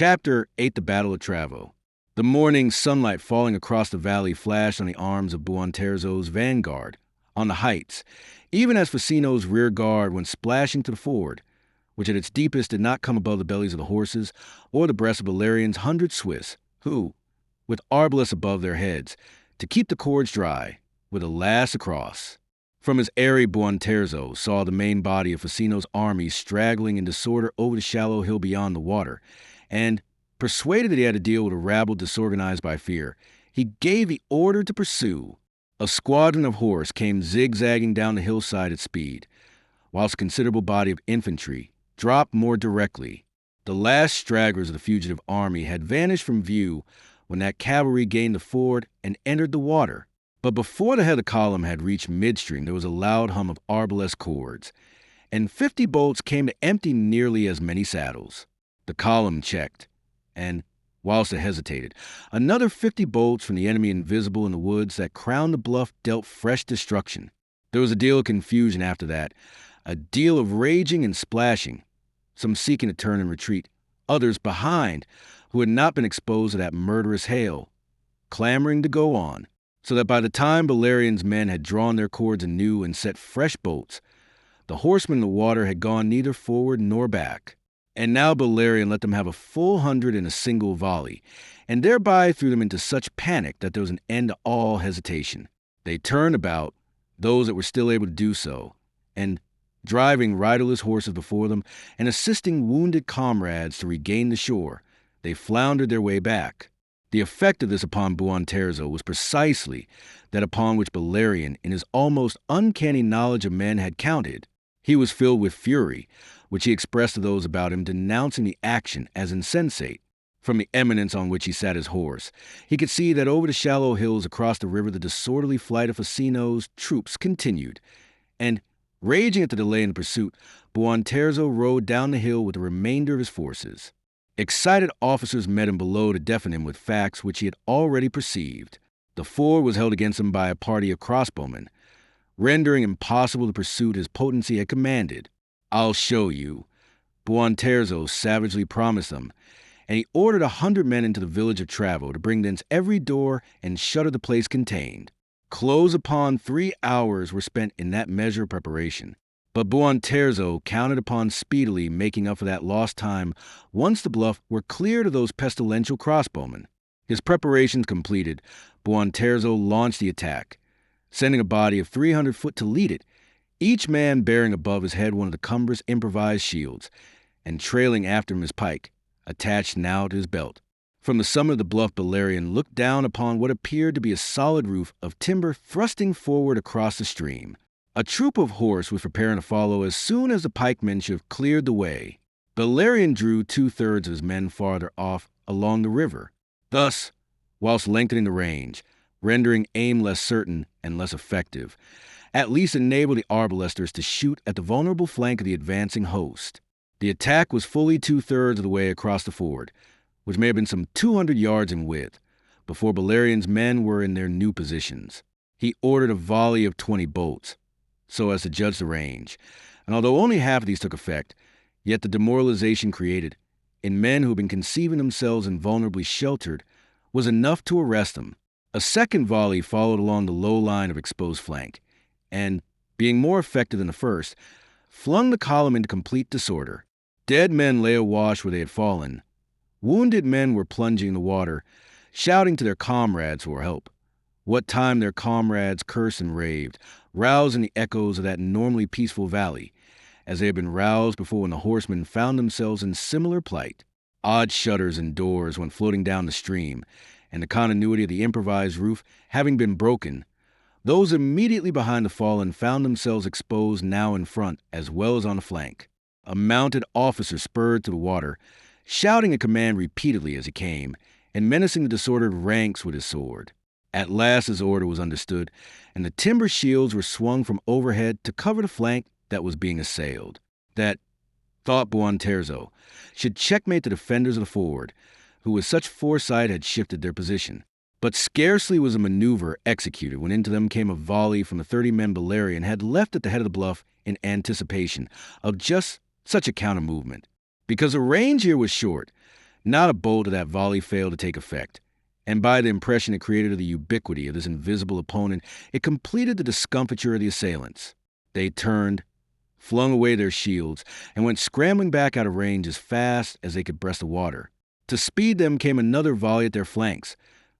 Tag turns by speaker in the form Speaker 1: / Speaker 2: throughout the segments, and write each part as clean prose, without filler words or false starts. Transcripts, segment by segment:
Speaker 1: Chapter 8: The Battle of Travo. The morning sunlight falling across the valley flashed on the arms of Buonterzo's vanguard on the heights, even as Facino's rear guard went splashing to the ford, which at its deepest did not come above the bellies of the horses or the breasts of Bellarion's 100 Swiss, who, with arbalists above their heads, to keep the cords dry, with a lass across. From his eyrie, Buonterzo saw the main body of Facino's army straggling in disorder over the shallow hill beyond the water, and, persuaded that he had to deal with a rabble disorganized by fear, he gave the order to pursue. A squadron of horse came zigzagging down the hillside at speed, whilst a considerable body of infantry dropped more directly. The last stragglers of the fugitive army had vanished from view when that cavalry gained the ford and entered the water. But before the head of the column had reached midstream, there was a loud hum of arbalest cords, and 50 bolts came to empty nearly as many saddles. The column checked, and, whilst it hesitated, another 50 bolts from the enemy invisible in the woods that crowned the bluff dealt fresh destruction. There was a deal of confusion after that, a deal of raging and splashing, some seeking to turn and retreat, others behind, who had not been exposed to that murderous hail, clamoring to go on, so that by the time Bellarion's men had drawn their cords anew and set fresh bolts, the horsemen in the water had gone neither forward nor back. And now Bellarion let them have a full 100 in a single volley, and thereby threw them into such panic that there was an end to all hesitation. They turned about, those that were still able to do so, and, driving riderless horses before them and assisting wounded comrades to regain the shore, they floundered their way back. The effect of this upon Buonterzo was precisely that upon which Bellarion, in his almost uncanny knowledge of men, had counted. He was filled with fury, which he expressed to those about him, denouncing the action as insensate. From the eminence on which he sat his horse, he could see that over the shallow hills across the river the disorderly flight of Facino's troops continued, and, raging at the delay in the pursuit, Buonterzo rode down the hill with the remainder of his forces. Excited officers met him below to deafen him with facts which he had already perceived. The ford was held against him by a party of crossbowmen, rendering impossible the pursuit his potency had commanded. "I'll show you," Buonterzo savagely promised them, and he ordered 100 men into the village of Travo to bring thence every door and shutter the place contained. Close upon 3 hours were spent in that measure of preparation. But Buonterzo counted upon speedily making up for that lost time once the bluff were cleared of those pestilential crossbowmen. His preparations completed, Buonterzo launched the attack, sending a body of 300 foot to lead it, each man bearing above his head one of the cumbrous improvised shields, and trailing after him his pike, attached now to his belt. From the summit of the bluff, Bellarion looked down upon what appeared to be a solid roof of timber thrusting forward across the stream. A troop of horse was preparing to follow as soon as the pikemen should have cleared the way. Bellarion drew 2/3 of his men farther off along the river, thus, whilst lengthening the range, rendering aim less certain and less effective, at least enabled the arbalesters to shoot at the vulnerable flank of the advancing host. The attack was fully 2/3 of the way across the ford, which may have been some 200 yards in width, before Bellarion's men were in their new positions. He ordered a volley of 20 bolts, so as to judge the range, and although only half of these took effect, yet the demoralization created, in men who had been conceiving themselves invulnerably sheltered, was enough to arrest them. A second volley followed along the low line of exposed flank, and, being more effective than the first, flung the column into complete disorder. Dead men lay awash where they had fallen. Wounded men were plunging in the water, shouting to their comrades for help. What time their comrades cursed and raved, rousing the echoes of that normally peaceful valley, as they had been roused before when the horsemen found themselves in similar plight. Odd shutters and doors went floating down the stream, and the continuity of the improvised roof having been broken, those immediately behind the fallen found themselves exposed now in front as well as on the flank. A mounted officer spurred to the water, shouting a command repeatedly as he came, and menacing the disordered ranks with his sword. At last his order was understood, and the timber shields were swung from overhead to cover the flank that was being assailed. That, thought Buonterzo, should checkmate the defenders of the ford, who with such foresight had shifted their position. But scarcely was the maneuver executed when into them came a volley from the 30 men Bellarion had left at the head of the bluff in anticipation of just such a counter-movement. Because the range here was short, Not a bolt of that volley failed to take effect, and by the impression it created of the ubiquity of this invisible opponent, it completed the discomfiture of the assailants. They turned, flung away their shields, and went scrambling back out of range as fast as they could breast the water. To speed them came another volley at their flanks,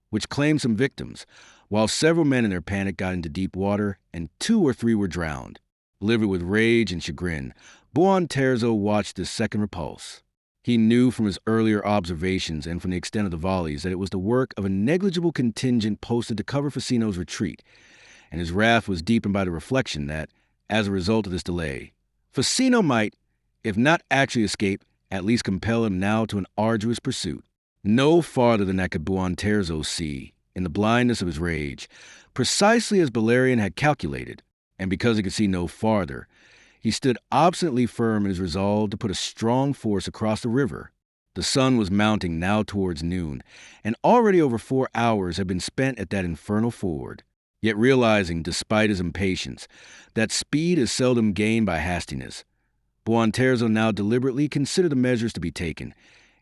Speaker 1: which claimed some victims, while several men in their panic got into deep water, and 2 or 3 were drowned. Livid with rage and chagrin, Buon Terzo watched this second repulse. He knew from his earlier observations and from the extent of the volleys that it was the work of a negligible contingent posted to cover Ficino's retreat, and his wrath was deepened by the reflection that, as a result of this delay, Ficino might, if not actually escape, at least compel him now to an arduous pursuit. No farther than that could Buon Terzo see, in the blindness of his rage, precisely as Bellarion had calculated, and because he could see no farther, he stood obstinately firm in his resolve to put a strong force across the river. The sun was mounting now towards noon, and already over 4 hours had been spent at that infernal ford. Yet realizing, despite his impatience, that speed is seldom gained by hastiness, Buon Terzo now deliberately considered the measures to be taken,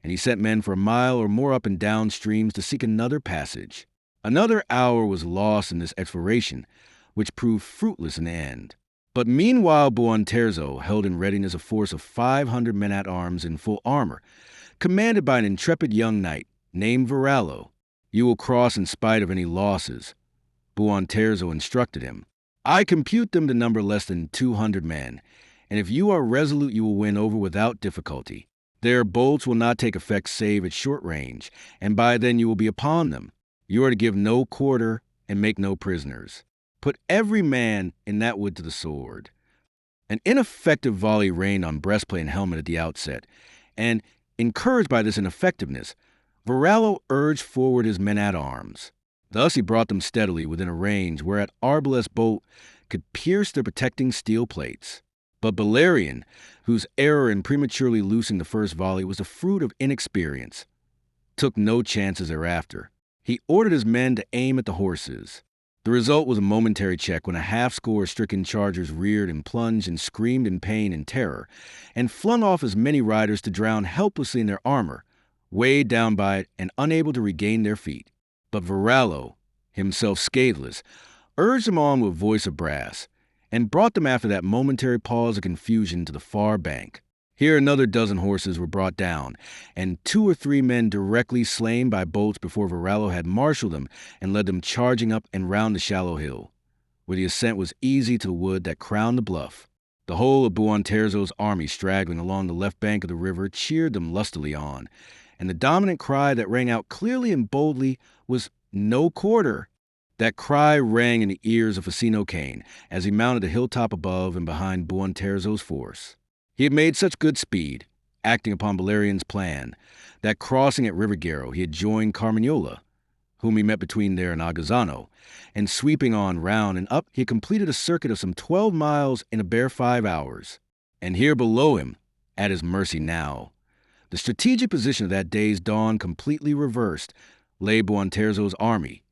Speaker 1: and he sent men for a mile or more up and down streams to seek another passage. Another hour was lost in this exploration, which proved fruitless in the end. But meanwhile Buon Terzo held in readiness a force of 500 men-at-arms in full armor, commanded by an intrepid young knight named Varallo. "You will cross in spite of any losses," Buon Terzo instructed him. "I compute them to number less than 200 men, and if you are resolute you will win over without difficulty. Their bolts will not take effect save at short range, and by then you will be upon them. You are to give no quarter and make no prisoners. Put every man in that wood to the sword." An ineffective volley rained on breastplate and helmet at the outset, and, encouraged by this ineffectiveness, Varallo urged forward his men-at-arms. Thus he brought them steadily within a range whereat arbalest bolt could pierce their protecting steel plates. But Bellarion, whose error in prematurely loosing the first volley was the fruit of inexperience, took no chances thereafter. He ordered his men to aim at the horses. The result was a momentary check when a half-score stricken chargers reared and plunged and screamed in pain and terror, and flung off as many riders to drown helplessly in their armor, weighed down by it and unable to regain their feet. But Varallo, himself scatheless, urged them on with voice of brass, and brought them after that momentary pause of confusion to the far bank. Here another dozen horses were brought down, and 2 or 3 men directly slain by bolts before Varallo had marshaled them and led them charging up and round the shallow hill, where the ascent was easy to the wood that crowned the bluff. The whole of Buon Terzo's army straggling along the left bank of the river cheered them lustily on, and the dominant cry that rang out clearly and boldly was "No quarter!" That cry rang in the ears of Ficino Kane as he mounted the hilltop above and behind Buon Terzo's force. He had made such good speed, acting upon Bellarion's plan, that crossing at Rivigaro he had joined Carmignola, whom he met between there and Agazzano, and sweeping on round and up he had completed a circuit of some 12 miles in a bare 5 hours. And here below him, at his mercy now, the strategic position of that day's dawn completely reversed, lay Buon Terzo's army,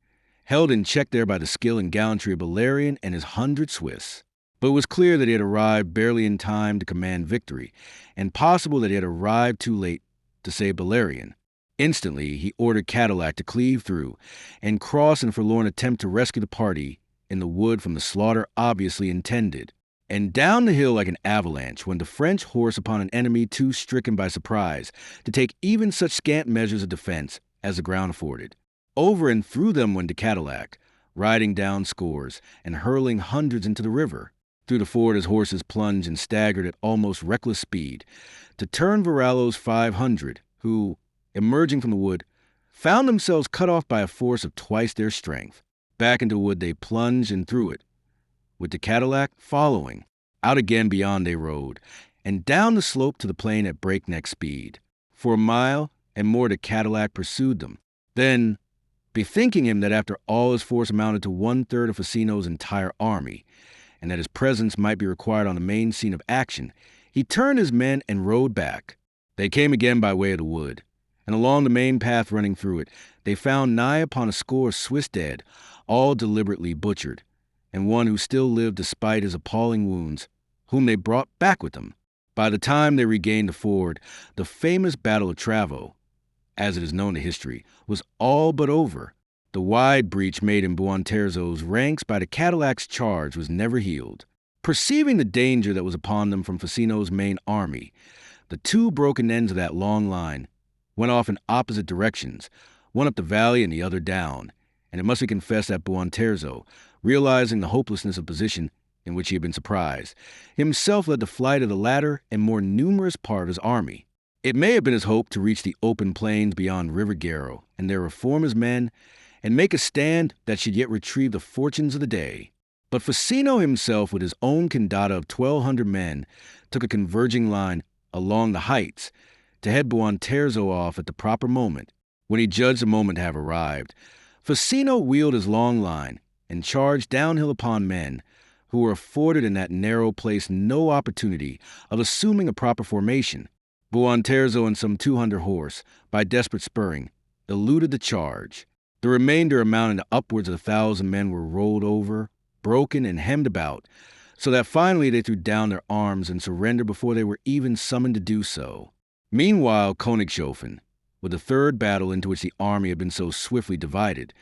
Speaker 1: held in check there by the skill and gallantry of Bellarion and his 100 Swiss. But it was clear that he had arrived barely in time to command victory, and possible that he had arrived too late to save Bellarion. Instantly, he ordered Cadillac to cleave through and cross in forlorn attempt to rescue the party in the wood from the slaughter obviously intended. And down the hill like an avalanche went the French horse upon an enemy too stricken by surprise to take even such scant measures of defense as the ground afforded. Over and through them went the Cadillac, riding down scores and hurling hundreds into the river. Through the ford his horses plunged and staggered at almost reckless speed, to turn Varallo's 500, who, emerging from the wood, found themselves cut off by a force of twice their strength. Back into the wood they plunged and through it, with the Cadillac following. Out again beyond they rode, and down the slope to the plain at breakneck speed. For a mile and more the Cadillac pursued them. Then, bethinking him that after all his force amounted to 1/3 of Ficino's entire army, and that his presence might be required on the main scene of action, he turned his men and rode back. They came again by way of the wood, and along the main path running through it, they found nigh upon a score of Swiss dead, all deliberately butchered, and one who still lived despite his appalling wounds, whom they brought back with them. By the time they regained the ford, the famous Battle of Travo, as it is known to history, was all but over. The wide breach made in Buonterzo's ranks by the Cadillac's charge was never healed. Perceiving the danger that was upon them from Facino's main army, the two broken ends of that long line went off in opposite directions, one up the valley and the other down, and it must be confessed that Buonterzo, realizing the hopelessness of position in which he had been surprised, himself led the flight of the latter and more numerous part of his army. It may have been his hope to reach the open plains beyond River Garo and there reform his men and make a stand that should yet retrieve the fortunes of the day. But Facino himself, with his own condata of 1,200 men, took a converging line along the heights to head Buonterzo off at the proper moment. When he judged the moment to have arrived, Facino wheeled his long line and charged downhill upon men who were afforded in that narrow place no opportunity of assuming a proper formation. Buonterzo and some 200 horse, by desperate spurring, eluded the charge. The remainder, amounting to upwards of 1,000 men, were rolled over, broken, and hemmed about, so that finally they threw down their arms and surrendered before they were even summoned to do so. Meanwhile, Königshofen, with the third battle into which the army had been so swiftly divided,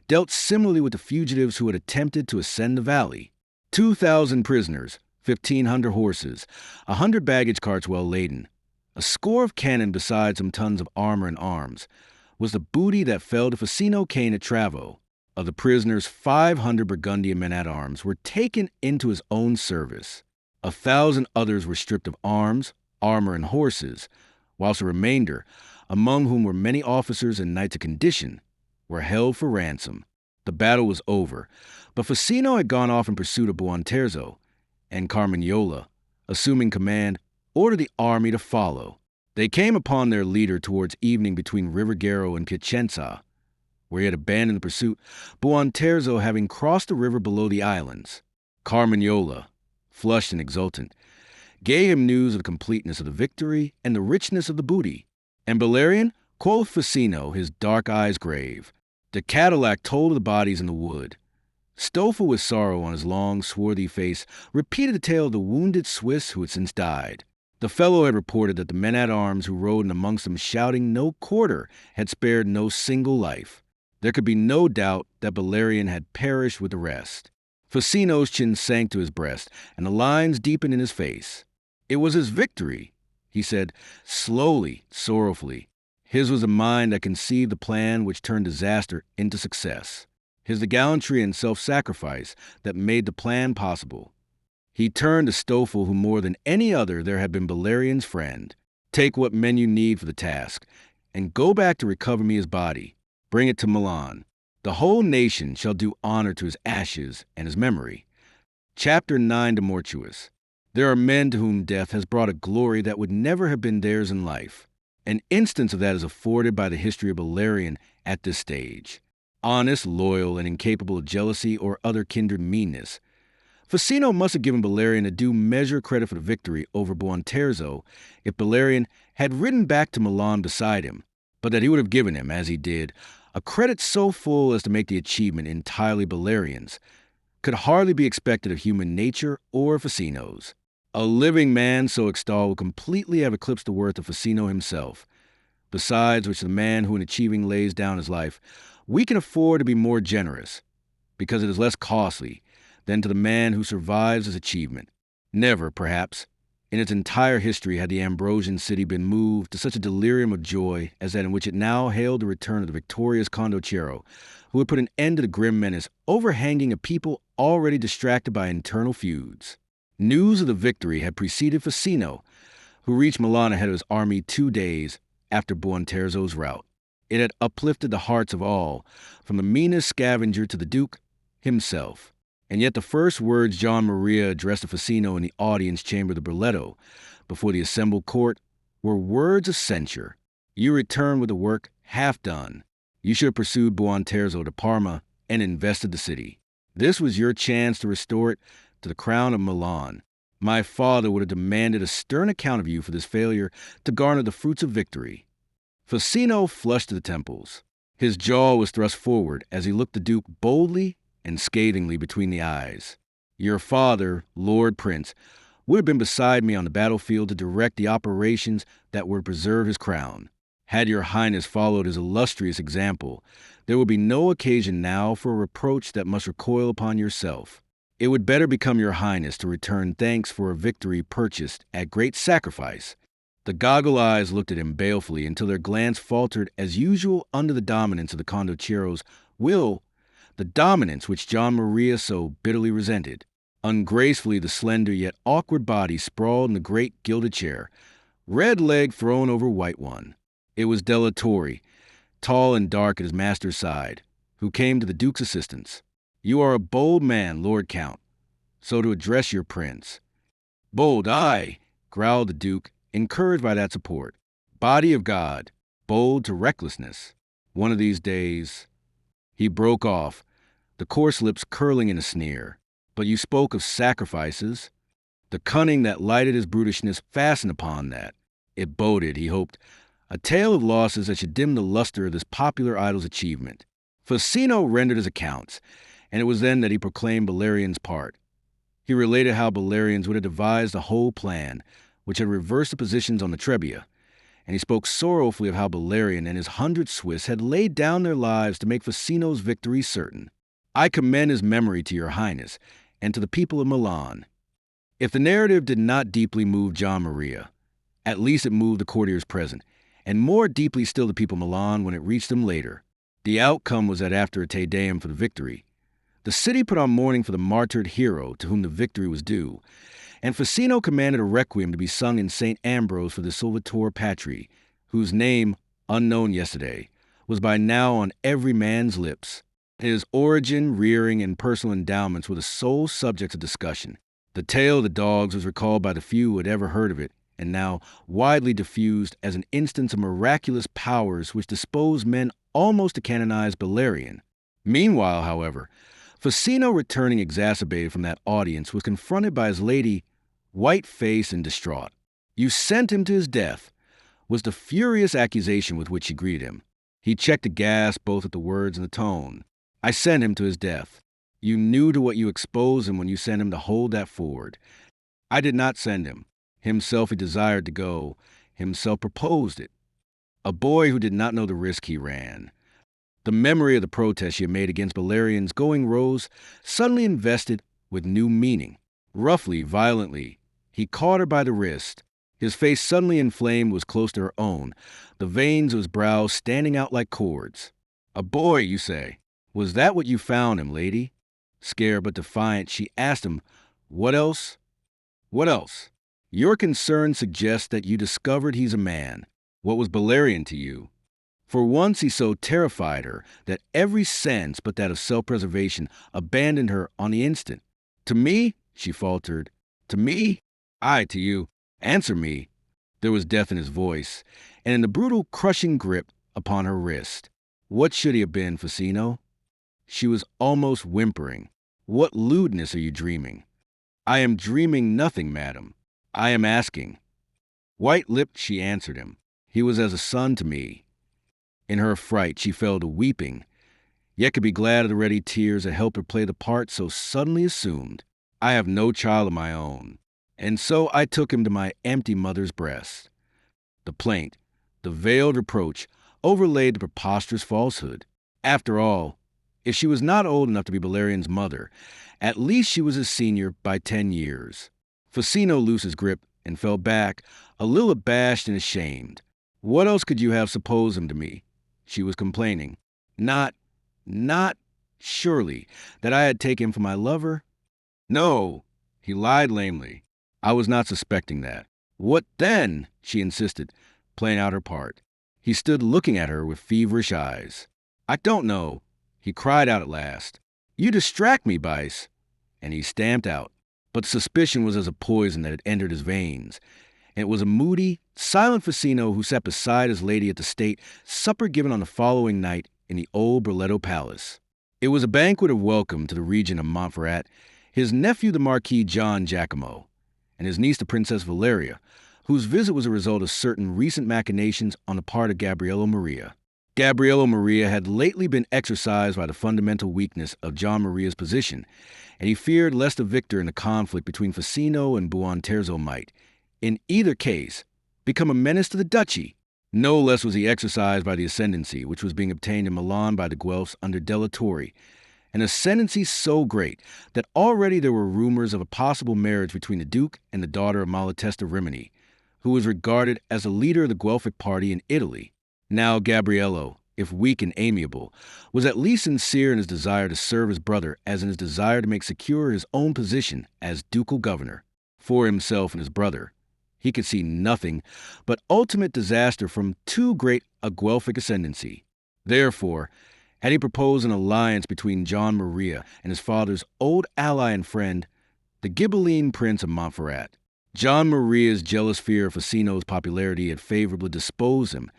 Speaker 1: dealt similarly with the fugitives who had attempted to ascend the valley. 2,000 prisoners, 1,500 horses, 100 baggage carts well laden, a score of cannon besides some tons of armor and arms, was the booty that fell to Facino Cane at Travo. Of the prisoners, 500 Burgundian men-at-arms were taken into his own service. 1,000 others were stripped of arms, armor, and horses, whilst the remainder, among whom were many officers and knights of condition, were held for ransom. The battle was over, but Facino had gone off in pursuit of Buonterzo, and Carmignola, assuming command, ordered the army to follow. They came upon their leader towards evening between River Garo and Piacenza, where he had abandoned the pursuit, Buonterzo having crossed the river below the islands. Carmignola, flushed and exultant, gave him news of the completeness of the victory and the richness of the booty. And Bellarion, quoth Facino, his dark eyes grave, the Cadillac told of the bodies in the wood. Stoffel, with sorrow on his long, swarthy face, repeated the tale of the wounded Swiss who had since died. The fellow had reported that the men-at-arms who rode in amongst them shouting no quarter had spared no single life. There could be no doubt that Bellarion had perished with the rest. Facino's chin sank to his breast, and the lines deepened in his face. It was his victory, he said, slowly, sorrowfully. His was a mind that conceived the plan which turned disaster into success. His the gallantry and self-sacrifice that made the plan possible. He turned to Stoffel, who more than any other there had been Bellarion's friend. Take what men you need for the task, and go back to recover me his body. Bring it to Milan. The whole nation shall do honor to his ashes and his memory. Chapter 9 de Mortuis. There are men to whom death has brought a glory that would never have been theirs in life. An instance of that is afforded by the history of Bellarion at this stage. Honest, loyal, and incapable of jealousy or other kindred meanness, Facino must have given Bellarion a due measure of credit for the victory over Buonterzo if Bellarion had ridden back to Milan beside him, but that he would have given him, as he did, a credit so full as to make the achievement entirely Bellarion's, could hardly be expected of human nature or Facino's. A living man so extolled would completely have eclipsed the worth of Facino himself, besides which the man who in achieving lays down his life, we can afford to be more generous, because it is less costly than to the man who survives his achievement. Never, perhaps, in its entire history had the Ambrosian city been moved to such a delirium of joy as that in which it now hailed the return of the victorious Condottiero, who had put an end to the grim menace overhanging a people already distracted by internal feuds. News of the victory had preceded Facino, who reached Milan ahead of his army 2 days after Buonterzo's rout. It had uplifted the hearts of all, from the meanest scavenger to the Duke himself. And yet the first words John Maria addressed to Facino in the audience chamber of the Berletto, before the assembled court, were words of censure. You return with the work half done. You should have pursued Buonterzo to Parma and invested the city. This was your chance to restore it to the crown of Milan. My father would have demanded a stern account of you for this failure to garner the fruits of victory. Facino flushed to the temples. His jaw was thrust forward as he looked the Duke boldly and scathingly between the eyes. Your father, Lord Prince, would have been beside me on the battlefield to direct the operations that would preserve his crown. Had your highness followed his illustrious example, there would be no occasion now for a reproach that must recoil upon yourself. It would better become your highness to return thanks for a victory purchased at great sacrifice. The goggle eyes looked at him balefully until their glance faltered as usual under the dominance of the condotiero's will, the dominance which John Maria so bitterly resented. Ungracefully, the slender yet awkward body sprawled in the great gilded chair, red leg thrown over white one. It was Della Torre, tall and dark at his master's side, who came to the Duke's assistance. "You are a bold man, Lord Count, so to address your prince." "Bold, aye," growled the Duke, encouraged by that support. "Body of God, bold to recklessness. One of these days—" He broke off, the coarse lips curling in a sneer. "But you spoke of sacrifices." The cunning that lighted his brutishness fastened upon that. It boded, he hoped, a tale of losses that should dim the luster of this popular idol's achievement. Facino rendered his accounts, and it was then that he proclaimed Bellarion's part. He related how Bellarians would have devised a whole plan, which had reversed the positions on the Trebia, and he spoke sorrowfully of how Bellarion and his 100 Swiss had laid down their lives to make Facino's victory certain. "I commend his memory to your highness, and to the people of Milan." If the narrative did not deeply move John Maria, at least it moved the courtiers present, and more deeply still the people of Milan when it reached them later. The outcome was that after a Te Deum for the victory, the city put on mourning for the martyred hero to whom the victory was due, and Facino commanded a requiem to be sung in St. Ambrose for the Salvator Patri, whose name, unknown yesterday, was by now on every man's lips. His origin, rearing, and personal endowments were the sole subjects of discussion. The tale of the dogs was recalled by the few who had ever heard of it, and now widely diffused as an instance of miraculous powers which disposed men almost to canonize Bellarion. Meanwhile, however, Facino, returning exacerbated from that audience, was confronted by his lady, white-faced and distraught. "You sent him to his death," was the furious accusation with which she greeted him. He checked a gasp both at the words and the tone. "I sent him to his death. You knew to what you exposed him when you sent him to hold that ford." "I did not send him. Himself he desired to go. Himself proposed it. A boy who did not know the risk he ran." The memory of the protest she had made against Bellarion's going rose suddenly invested with new meaning. Roughly, violently, he caught her by the wrist. His face suddenly inflamed was close to her own, the veins of his brow standing out like cords. "A boy, you say? Was that what you found him, lady?" Scared but defiant, she asked him, "What else?" "What else? Your concern suggests that you discovered he's a man. What was Bellarion to you?" For once he so terrified her that every sense but that of self-preservation abandoned her on the instant. "To me?" she faltered. "To me?" "Aye, to you. Answer me." There was death in his voice, and in the brutal, crushing grip upon her wrist. "What should he have been, Facino?" She was almost whimpering. "What lewdness are you dreaming?" "I am dreaming nothing, madam. I am asking." White-lipped, she answered him. "He was as a son to me." In her fright, she fell to weeping, yet could be glad of the ready tears that helped her play the part so suddenly assumed. "I have no child of my own, and so I took him to my empty mother's breast." The plaint, the veiled reproach, overlaid the preposterous falsehood. After all, if she was not old enough to be Bellarion's mother, at least she was his senior by 10 years. Facino loosed his grip and fell back, a little abashed and ashamed. "What else could you have supposed him to me?" She was complaining. Not, surely, that I had taken him for my lover?" "No," he lied lamely. "I was not suspecting that." "What then?" she insisted, playing out her part. He stood looking at her with feverish eyes. "I don't know," he cried out at last. "You distract me, Bice." And he stamped out. But suspicion was as a poison that had entered his veins. And it was a moody, silent Facino who sat beside his lady at the state supper given on the following night in the old Broletto Palace. It was a banquet of welcome to the regent of Montferrat, his nephew the Marquis John Giacomo, and his niece the Princess Valeria, whose visit was a result of certain recent machinations on the part of Gabriello Maria. Gabriello Maria had lately been exercised by the fundamental weakness of John Maria's position, and he feared lest the victor in the conflict between Facino and Buonterzo might, in either case, become a menace to the duchy. No less was he exercised by the ascendancy which was being obtained in Milan by the Guelphs under Della Torre, an ascendancy so great that already there were rumors of a possible marriage between the Duke and the daughter of Malatesta Rimini, who was regarded as a leader of the Guelphic party in Italy. Now Gabriello, if weak and amiable, was at least sincere in his desire to serve his brother as in his desire to make secure his own position as ducal governor. For himself and his brother, he could see nothing but ultimate disaster from too great a Guelphic ascendancy. Therefore, had he proposed an alliance between John Maria and his father's old ally and friend, the Ghibelline Prince of Montferrat. John Maria's jealous fear of Facino's popularity had favorably disposed him,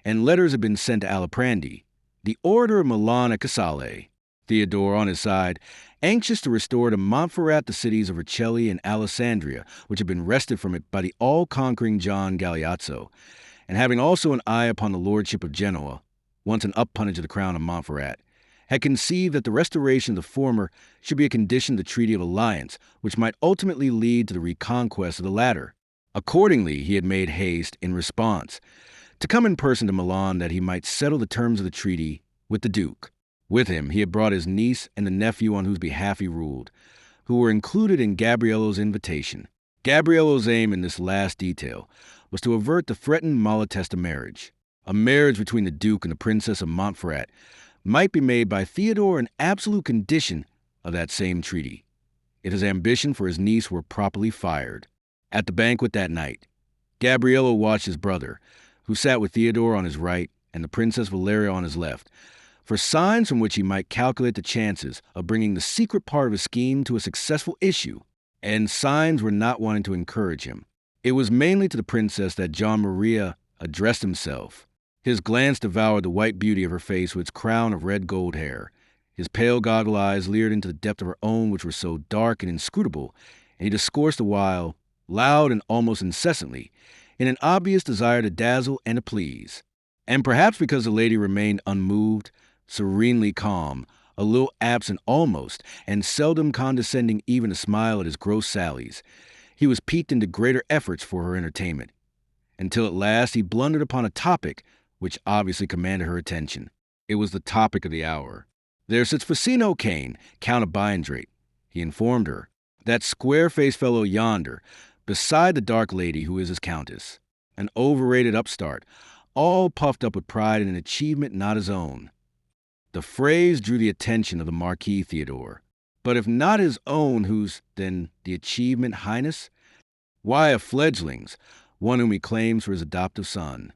Speaker 1: and letters had been sent to Aliprandi, the Orator of Milan at Casale. Theodore, on his side, anxious to restore to Montferrat the cities of Vercelli and Alessandria, which had been wrested from it by the all-conquering John Galeazzo, and having also an eye upon the lordship of Genoa, once an appanage of the crown of Montferrat, had conceived that the restoration of the former should be a condition of the treaty of alliance, which might ultimately lead to the reconquest of the latter. Accordingly, he had made haste, in response, to come in person to Milan that he might settle the terms of the treaty with the Duke. With him, he had brought his niece and the nephew on whose behalf he ruled, who were included in Gabriello's invitation. Gabriello's aim in this last detail was to avert the threatened Malatesta marriage. A marriage between the Duke and the Princess of Montferrat might be made by Theodore an absolute condition of that same treaty, if his ambition for his niece were properly fired. At the banquet that night, Gabriello watched his brother, who sat with Theodore on his right and the Princess Valeria on his left, for signs from which he might calculate the chances of bringing the secret part of his scheme to a successful issue, and signs were not wanting to encourage him. It was mainly to the princess that John Maria addressed himself. His glance devoured the white beauty of her face with its crown of red gold hair. His pale goggle eyes leered into the depth of her own, which were so dark and inscrutable, and he discoursed a while, loud and almost incessantly, in an obvious desire to dazzle and to please. And perhaps because the lady remained unmoved, serenely calm, a little absent almost, and seldom condescending even to smile at his gross sallies, he was piqued into greater efforts for her entertainment, until at last he blundered upon a topic which obviously commanded her attention. It was the topic of the hour. There sits Facino Cane, Count of Biandrate, he informed her, that square-faced fellow yonder, beside the dark lady who is his countess, an overrated upstart, all puffed up with pride in an achievement not his own. The phrase drew the attention of the Marquis Theodore. But if not his own, whose, then, the achievement, Highness? Why, a fledgling's, one whom he claims for his adoptive son.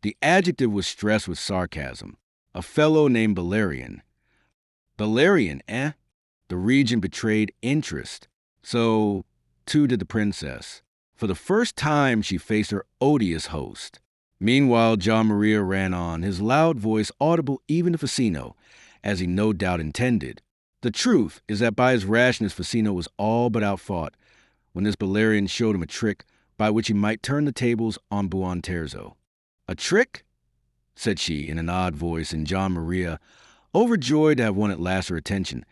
Speaker 1: The adjective was stressed with sarcasm. A fellow named Bellarion. Bellarion, eh? The regent betrayed interest. So, too did the princess. For the first time she faced her odious host. Meanwhile, John Maria ran on, his loud voice audible even to Facino, as he no doubt intended. The truth is that by his rashness Facino was all but outfought, when this Bellarion showed him a trick by which he might turn the tables on Buonterzo. "A trick?" said she in an odd voice, and John Maria, overjoyed to have won at last her attention,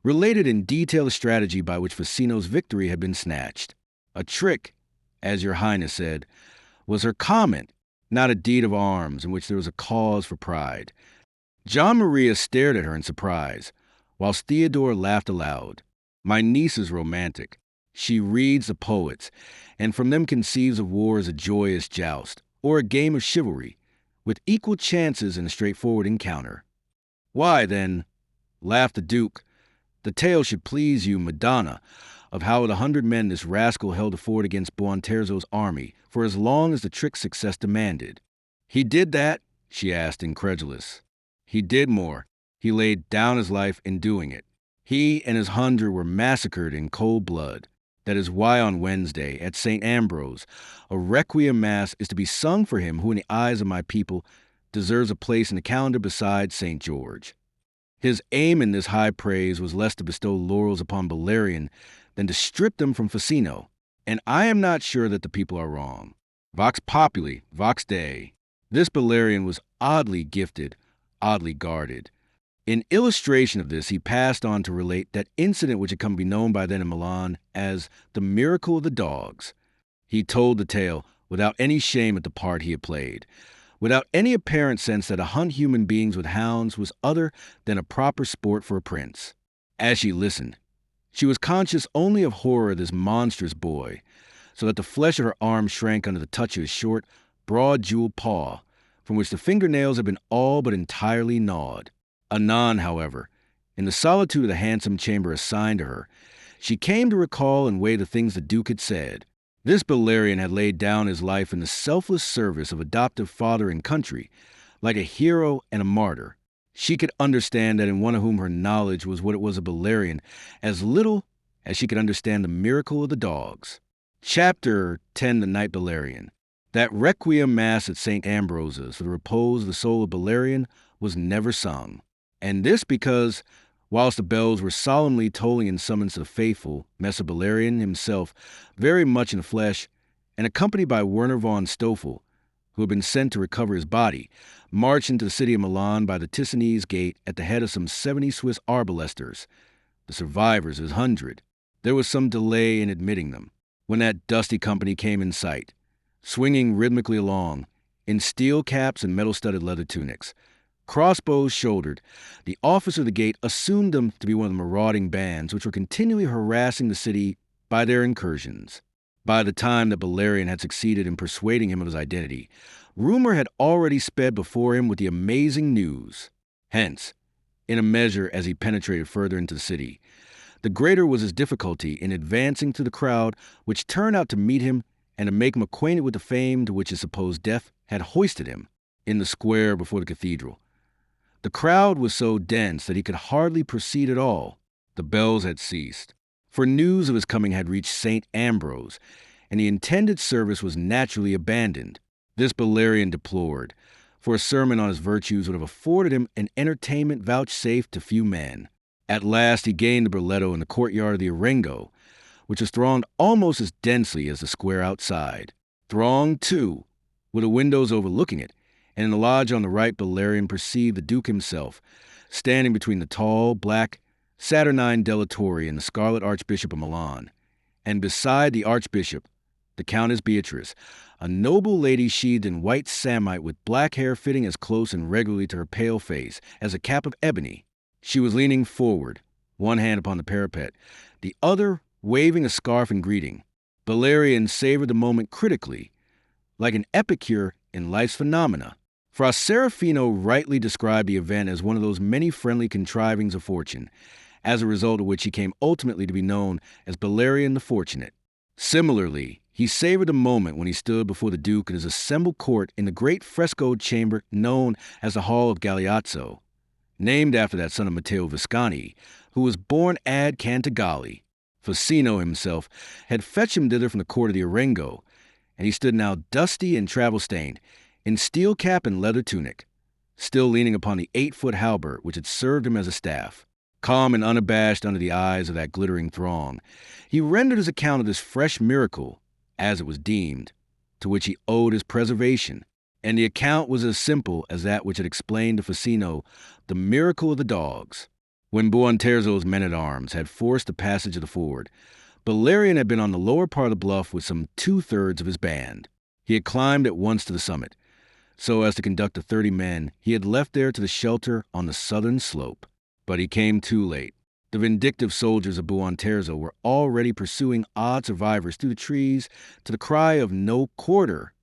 Speaker 1: related in detail the strategy by which Facino's victory had been snatched. A trick, as your Highness said, was her comment, not a deed of arms in which there was a cause for pride. John Maria stared at her in surprise, whilst Theodore laughed aloud. My niece is romantic. She reads the poets, and from them conceives of war as a joyous joust, or a game of chivalry, with equal chances in a straightforward encounter. Why, then, laughed the Duke, the tale should please you, Madonna, of how with 100 men this rascal held a fort against Buonterzo's army for as long as the trick's success demanded. He did that? She asked, incredulous. He did more. He laid down his life in doing it. He and his 100 were massacred in cold blood. That is why on Wednesday, at St. Ambrose, a requiem mass is to be sung for him who in the eyes of my people deserves a place in the calendar beside St. George. His aim in this high praise was less to bestow laurels upon Bellarion than to strip them from Facino, and I am not sure that the people are wrong. Vox populi, vox Dei. This Bellarion was oddly gifted, oddly guarded. In illustration of this, he passed on to relate that incident which had come to be known by then in Milan as the miracle of the dogs. He told the tale without any shame at the part he had played, without any apparent sense that to hunt human beings with hounds was other than a proper sport for a prince. As she listened, she was conscious only of horror of this monstrous boy, so that the flesh of her arm shrank under the touch of his short, broad jeweled paw, from which the fingernails had been all but entirely gnawed. Anon, however, in the solitude of the handsome chamber assigned to her, she came to recall and weigh the things the Duke had said. This Bellarion had laid down his life in the selfless service of adoptive father and country, like a hero and a martyr. She could understand that in one of whom her knowledge was what it was of Bellarion, as little as she could understand the miracle of the dogs. Chapter 10, The Knight Bellarion. That requiem mass at St. Ambrose's for the repose of the soul of Bellarion was never sung. And this because, whilst the bells were solemnly tolling in summons to the faithful, Messer Bellarion himself, very much in the flesh, and accompanied by Werner von Stoffel, who had been sent to recover his body, marched into the city of Milan by the Ticinese gate at the head of some 70 Swiss arbalesters, the survivors of his 100. There was some delay in admitting them, when that dusty company came in sight, swinging rhythmically along, in steel caps and metal-studded leather tunics. Crossbows shouldered, the officer of the gate assumed them to be one of the marauding bands which were continually harassing the city by their incursions. By the time that Bellarion had succeeded in persuading him of his identity, rumor had already sped before him with the amazing news. Hence, in a measure as he penetrated further into the city, the greater was his difficulty in advancing through the crowd which turned out to meet him and to make him acquainted with the fame to which his supposed death had hoisted him in the square before the cathedral. The crowd was so dense that he could hardly proceed at all. The bells had ceased, for news of his coming had reached St. Ambrose, and the intended service was naturally abandoned. This Bellarion deplored, for a sermon on his virtues would have afforded him an entertainment vouchsafed to few men. At last he gained the Burletto in the courtyard of the Arengo, which was thronged almost as densely as the square outside. Thronged, too, with the windows overlooking it, and in the lodge on the right Bellarion perceived the Duke himself, standing between the tall, black, saturnine Delatore and the scarlet Archbishop of Milan, and beside the Archbishop, the Countess Beatrice, a noble lady sheathed in white samite with black hair fitting as close and regularly to her pale face as a cap of ebony. She was leaning forward, one hand upon the parapet, the other waving a scarf in greeting. Bellarion savored the moment critically, like an epicure in life's phenomena. Fra Serafino rightly described the event as one of those many friendly contrivings of fortune, as a result of which he came ultimately to be known as Bellarion the Fortunate. Similarly, he savored the moment when he stood before the Duke and his assembled court in the great frescoed chamber known as the Hall of Galeazzo, named after that son of Matteo Visconti, who was born ad Cantagalli. Facino himself had fetched him thither from the court of the Arengo, and he stood now dusty and travel-stained, in steel cap and leather tunic, still leaning upon the 8-foot halberd which had served him as a staff. Calm and unabashed under the eyes of that glittering throng, he rendered his account of this fresh miracle, as it was deemed, to which he owed his preservation, and the account was as simple as that which had explained to Facino the miracle of the dogs. When Buonterzo's men-at-arms had forced the passage of the ford, Bellarion had been on the lower part of the bluff with some 2/3 of his band. He had climbed at once to the summit, so as to conduct the 30 men he had left there to the shelter on the southern slope. But he came too late. The vindictive soldiers of Buonterzo were already pursuing odd survivors through the trees to the cry of no quarter.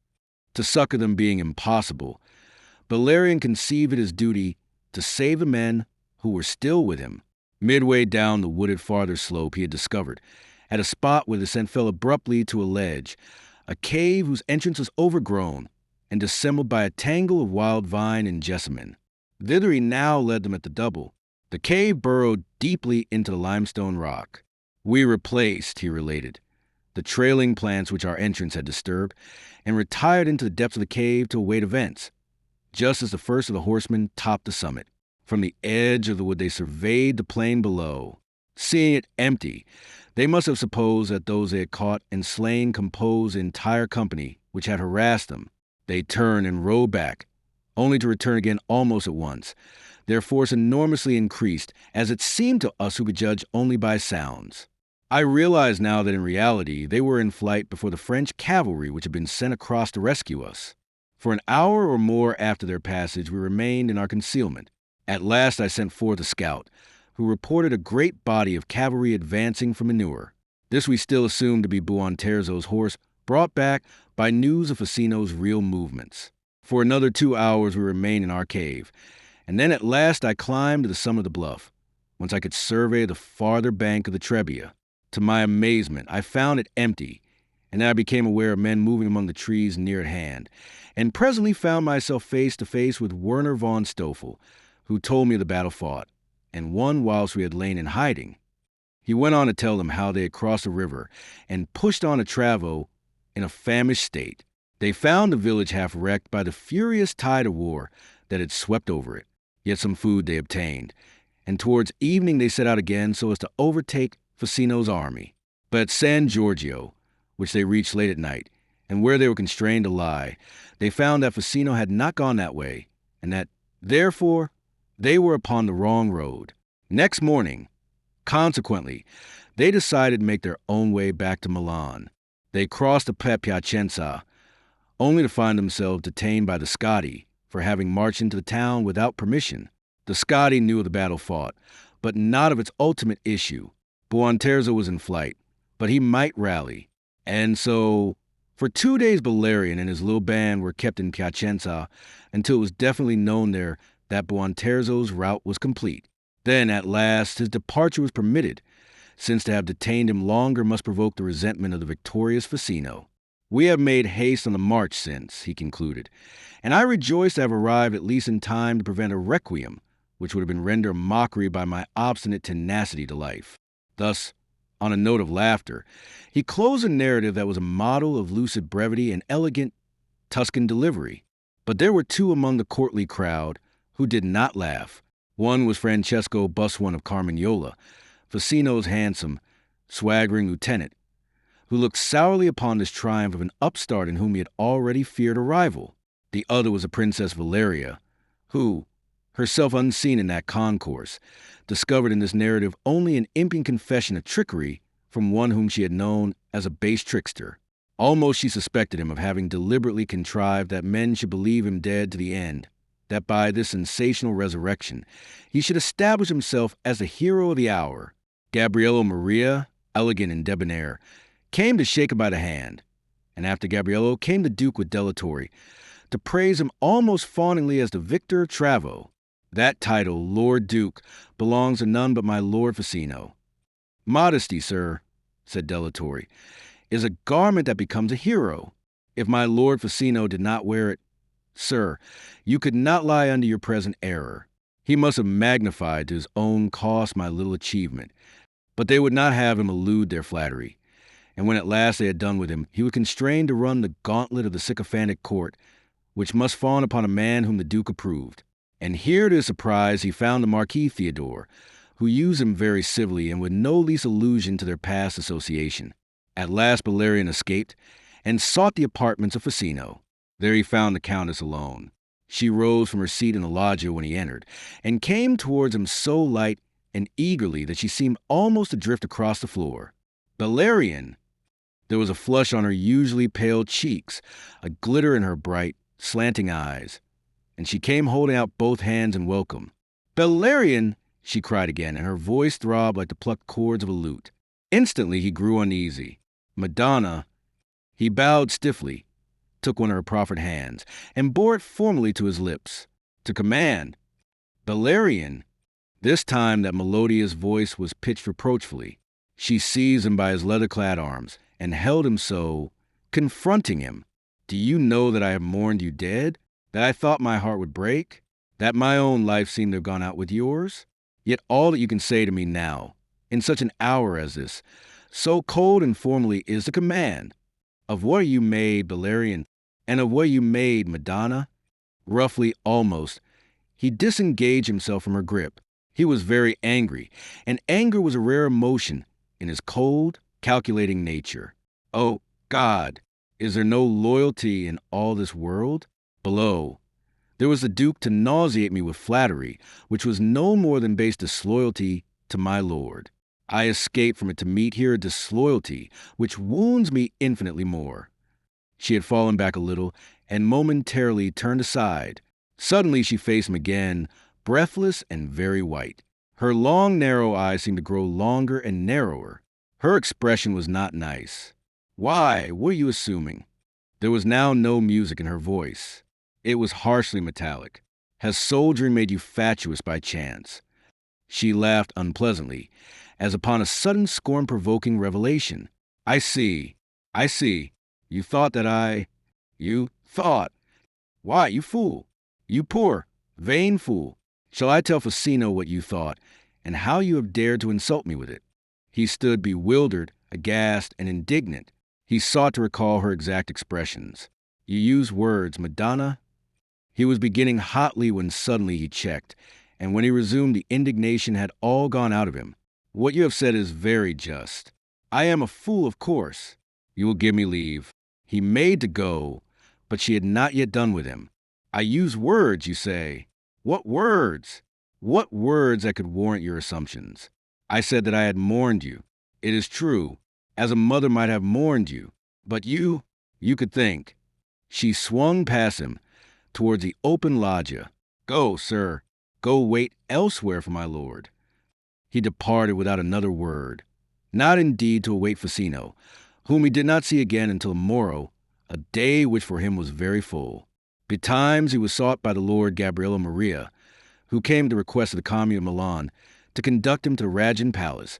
Speaker 1: To succor them being impossible, Bellarion conceived it his duty to save the men who were still with him. Midway down the wooded farther slope he had discovered, at a spot where the descent fell abruptly to a ledge, a cave whose entrance was overgrown and dissembled by a tangle of wild vine and jessamine. Thither he now led them at the double. The cave burrowed deeply into the limestone rock. We replaced, he related, the trailing plants which our entrance had disturbed, and retired into the depths of the cave to await events, just as the first of the horsemen topped the summit. From the edge of the wood they surveyed the plain below. Seeing it empty, they must have supposed that those they had caught and slain composed the entire company which had harassed them. They turned and rode back, only to return again almost at once, their force enormously increased, as it seemed to us who could judge only by sounds. I realize now that in reality they were in flight before the French cavalry which had been sent across to rescue us. For an hour or more after their passage, we remained in our concealment. At last I sent forth a scout, who reported a great body of cavalry advancing from manure. This we still assumed to be Buonterzo's horse, brought back by news of Facino's real movements. For another 2 hours we remained in our cave, and then at last I climbed to the summit of the bluff, whence I could survey the farther bank of the Trebia. To my amazement, I found it empty, and then I became aware of men moving among the trees near at hand, and presently found myself face to face with Werner von Stoffel, who told me of the battle fought, and won whilst we had lain in hiding. He went on to tell them how they had crossed the river and pushed on to Travo in a famished state. They found the village half wrecked by the furious tide of war that had swept over it, yet some food they obtained, and towards evening they set out again so as to overtake Facino's army. But at San Giorgio, which they reached late at night, and where they were constrained to lie, they found that Facino had not gone that way, and that, therefore, they were upon the wrong road. Next morning, consequently, they decided to make their own way back to Milan. They crossed the Piacenza, only to find themselves detained by the Scotti for having marched into the town without permission. The Scotti knew of the battle fought, but not of its ultimate issue. Buonterzo was in flight, but he might rally. And so, for 2 days Bellarion and his little band were kept in Piacenza until it was definitely known there that Buonterzo's route was complete. Then, at last, his departure was permitted, since to have detained him longer must provoke the resentment of the victorious Facino. We have made haste on the march since, he concluded, and I rejoice to have arrived at least in time to prevent a requiem, which would have been rendered a mockery by my obstinate tenacity to life. Thus, on a note of laughter, he closed a narrative that was a model of lucid brevity and elegant Tuscan delivery. But there were two among the courtly crowd who did not laugh. One was Francesco Busone of Carmignola, Facino's handsome, swaggering lieutenant, who looked sourly upon this triumph of an upstart in whom he had already feared a rival. The other was the Princess Valeria, who, herself unseen in that concourse, discovered in this narrative only an impian confession of trickery from one whom she had known as a base trickster. Almost she suspected him of having deliberately contrived that men should believe him dead to the end, that by this sensational resurrection he should establish himself as the hero of the hour. Gabriello Maria, elegant and debonair, came to shake him by the hand, and after Gabriello came the Duke with Delatorre, to praise him almost fawningly as the victor of Travo. That title, Lord Duke, belongs to none but my Lord Facino. Modesty, sir, said Delatorre, is a garment that becomes a hero. If my Lord Facino did not wear it, sir, you could not lie under your present error. He must have magnified to his own cost my little achievement, but they would not have him elude their flattery, and when at last they had done with him, he was constrained to run the gauntlet of the sycophantic court, which must fawn upon a man whom the Duke approved. And here, to his surprise, he found the Marquis Theodore, who used him very civilly and with no least allusion to their past association. At last Bellarion escaped, and sought the apartments of Facino. There he found the Countess alone. She rose from her seat in the loggia when he entered, and came towards him so light and eagerly that she seemed almost to drift across the floor. Bellarion! There was a flush on her usually pale cheeks, a glitter in her bright, slanting eyes, and she came holding out both hands in welcome. Bellarion! She cried again, and her voice throbbed like the plucked chords of a lute. Instantly he grew uneasy. Madonna! He bowed stiffly, took one of her proffered hands, and bore it formally to his lips. To command, Bellarion! This time that melodious voice was pitched reproachfully. She seized him by his leather-clad arms, and held him so, confronting him. Do you know that I have mourned you dead? That I thought my heart would break? That my own life seemed to have gone out with yours? Yet all that you can say to me now, in such an hour as this, so cold and formally, is the command. Of what are you made, Bellarion, and of what are you made, Madonna? Roughly, almost, he disengaged himself from her grip. He was very angry, and anger was a rare emotion in his cold, calculating nature. Oh, God, is there no loyalty in all this world? Below, there was the Duke to nauseate me with flattery, which was no more than base disloyalty to my lord. I escaped from it to meet here a disloyalty which wounds me infinitely more. She had fallen back a little, and momentarily turned aside. Suddenly she faced him again, breathless and very white. Her long, narrow eyes seemed to grow longer and narrower. Her expression was not nice. "Why? What are you assuming?" There was now no music in her voice. It was harshly metallic. "Has soldiering made you fatuous by chance?" She laughed unpleasantly, as upon a sudden scorn-provoking revelation. I see. You thought that You thought. Why, you fool. You poor, vain fool. Shall I tell Facino what you thought, and how you have dared to insult me with it?" He stood bewildered, aghast, and indignant. He sought to recall her exact expressions. "You use words, Madonna." He was beginning hotly when suddenly he checked, and when he resumed, the indignation had all gone out of him. "What you have said is very just. I am a fool, of course. You will give me leave." He made to go, but she had not yet done with him. "I use words, you say. What words? What words that could warrant your assumptions? I said that I had mourned you. It is true, as a mother might have mourned you. But you could think." She swung past him, towards the open loggia. "Go, sir. Go wait elsewhere for my lord." He departed without another word. Not indeed to await Facino, whom he did not see again until the morrow, a day which for him was very full. Betimes he was sought by the Lord Gabriello Maria, who came at the request of the Commune of Milan to conduct him to the Ragin Palace,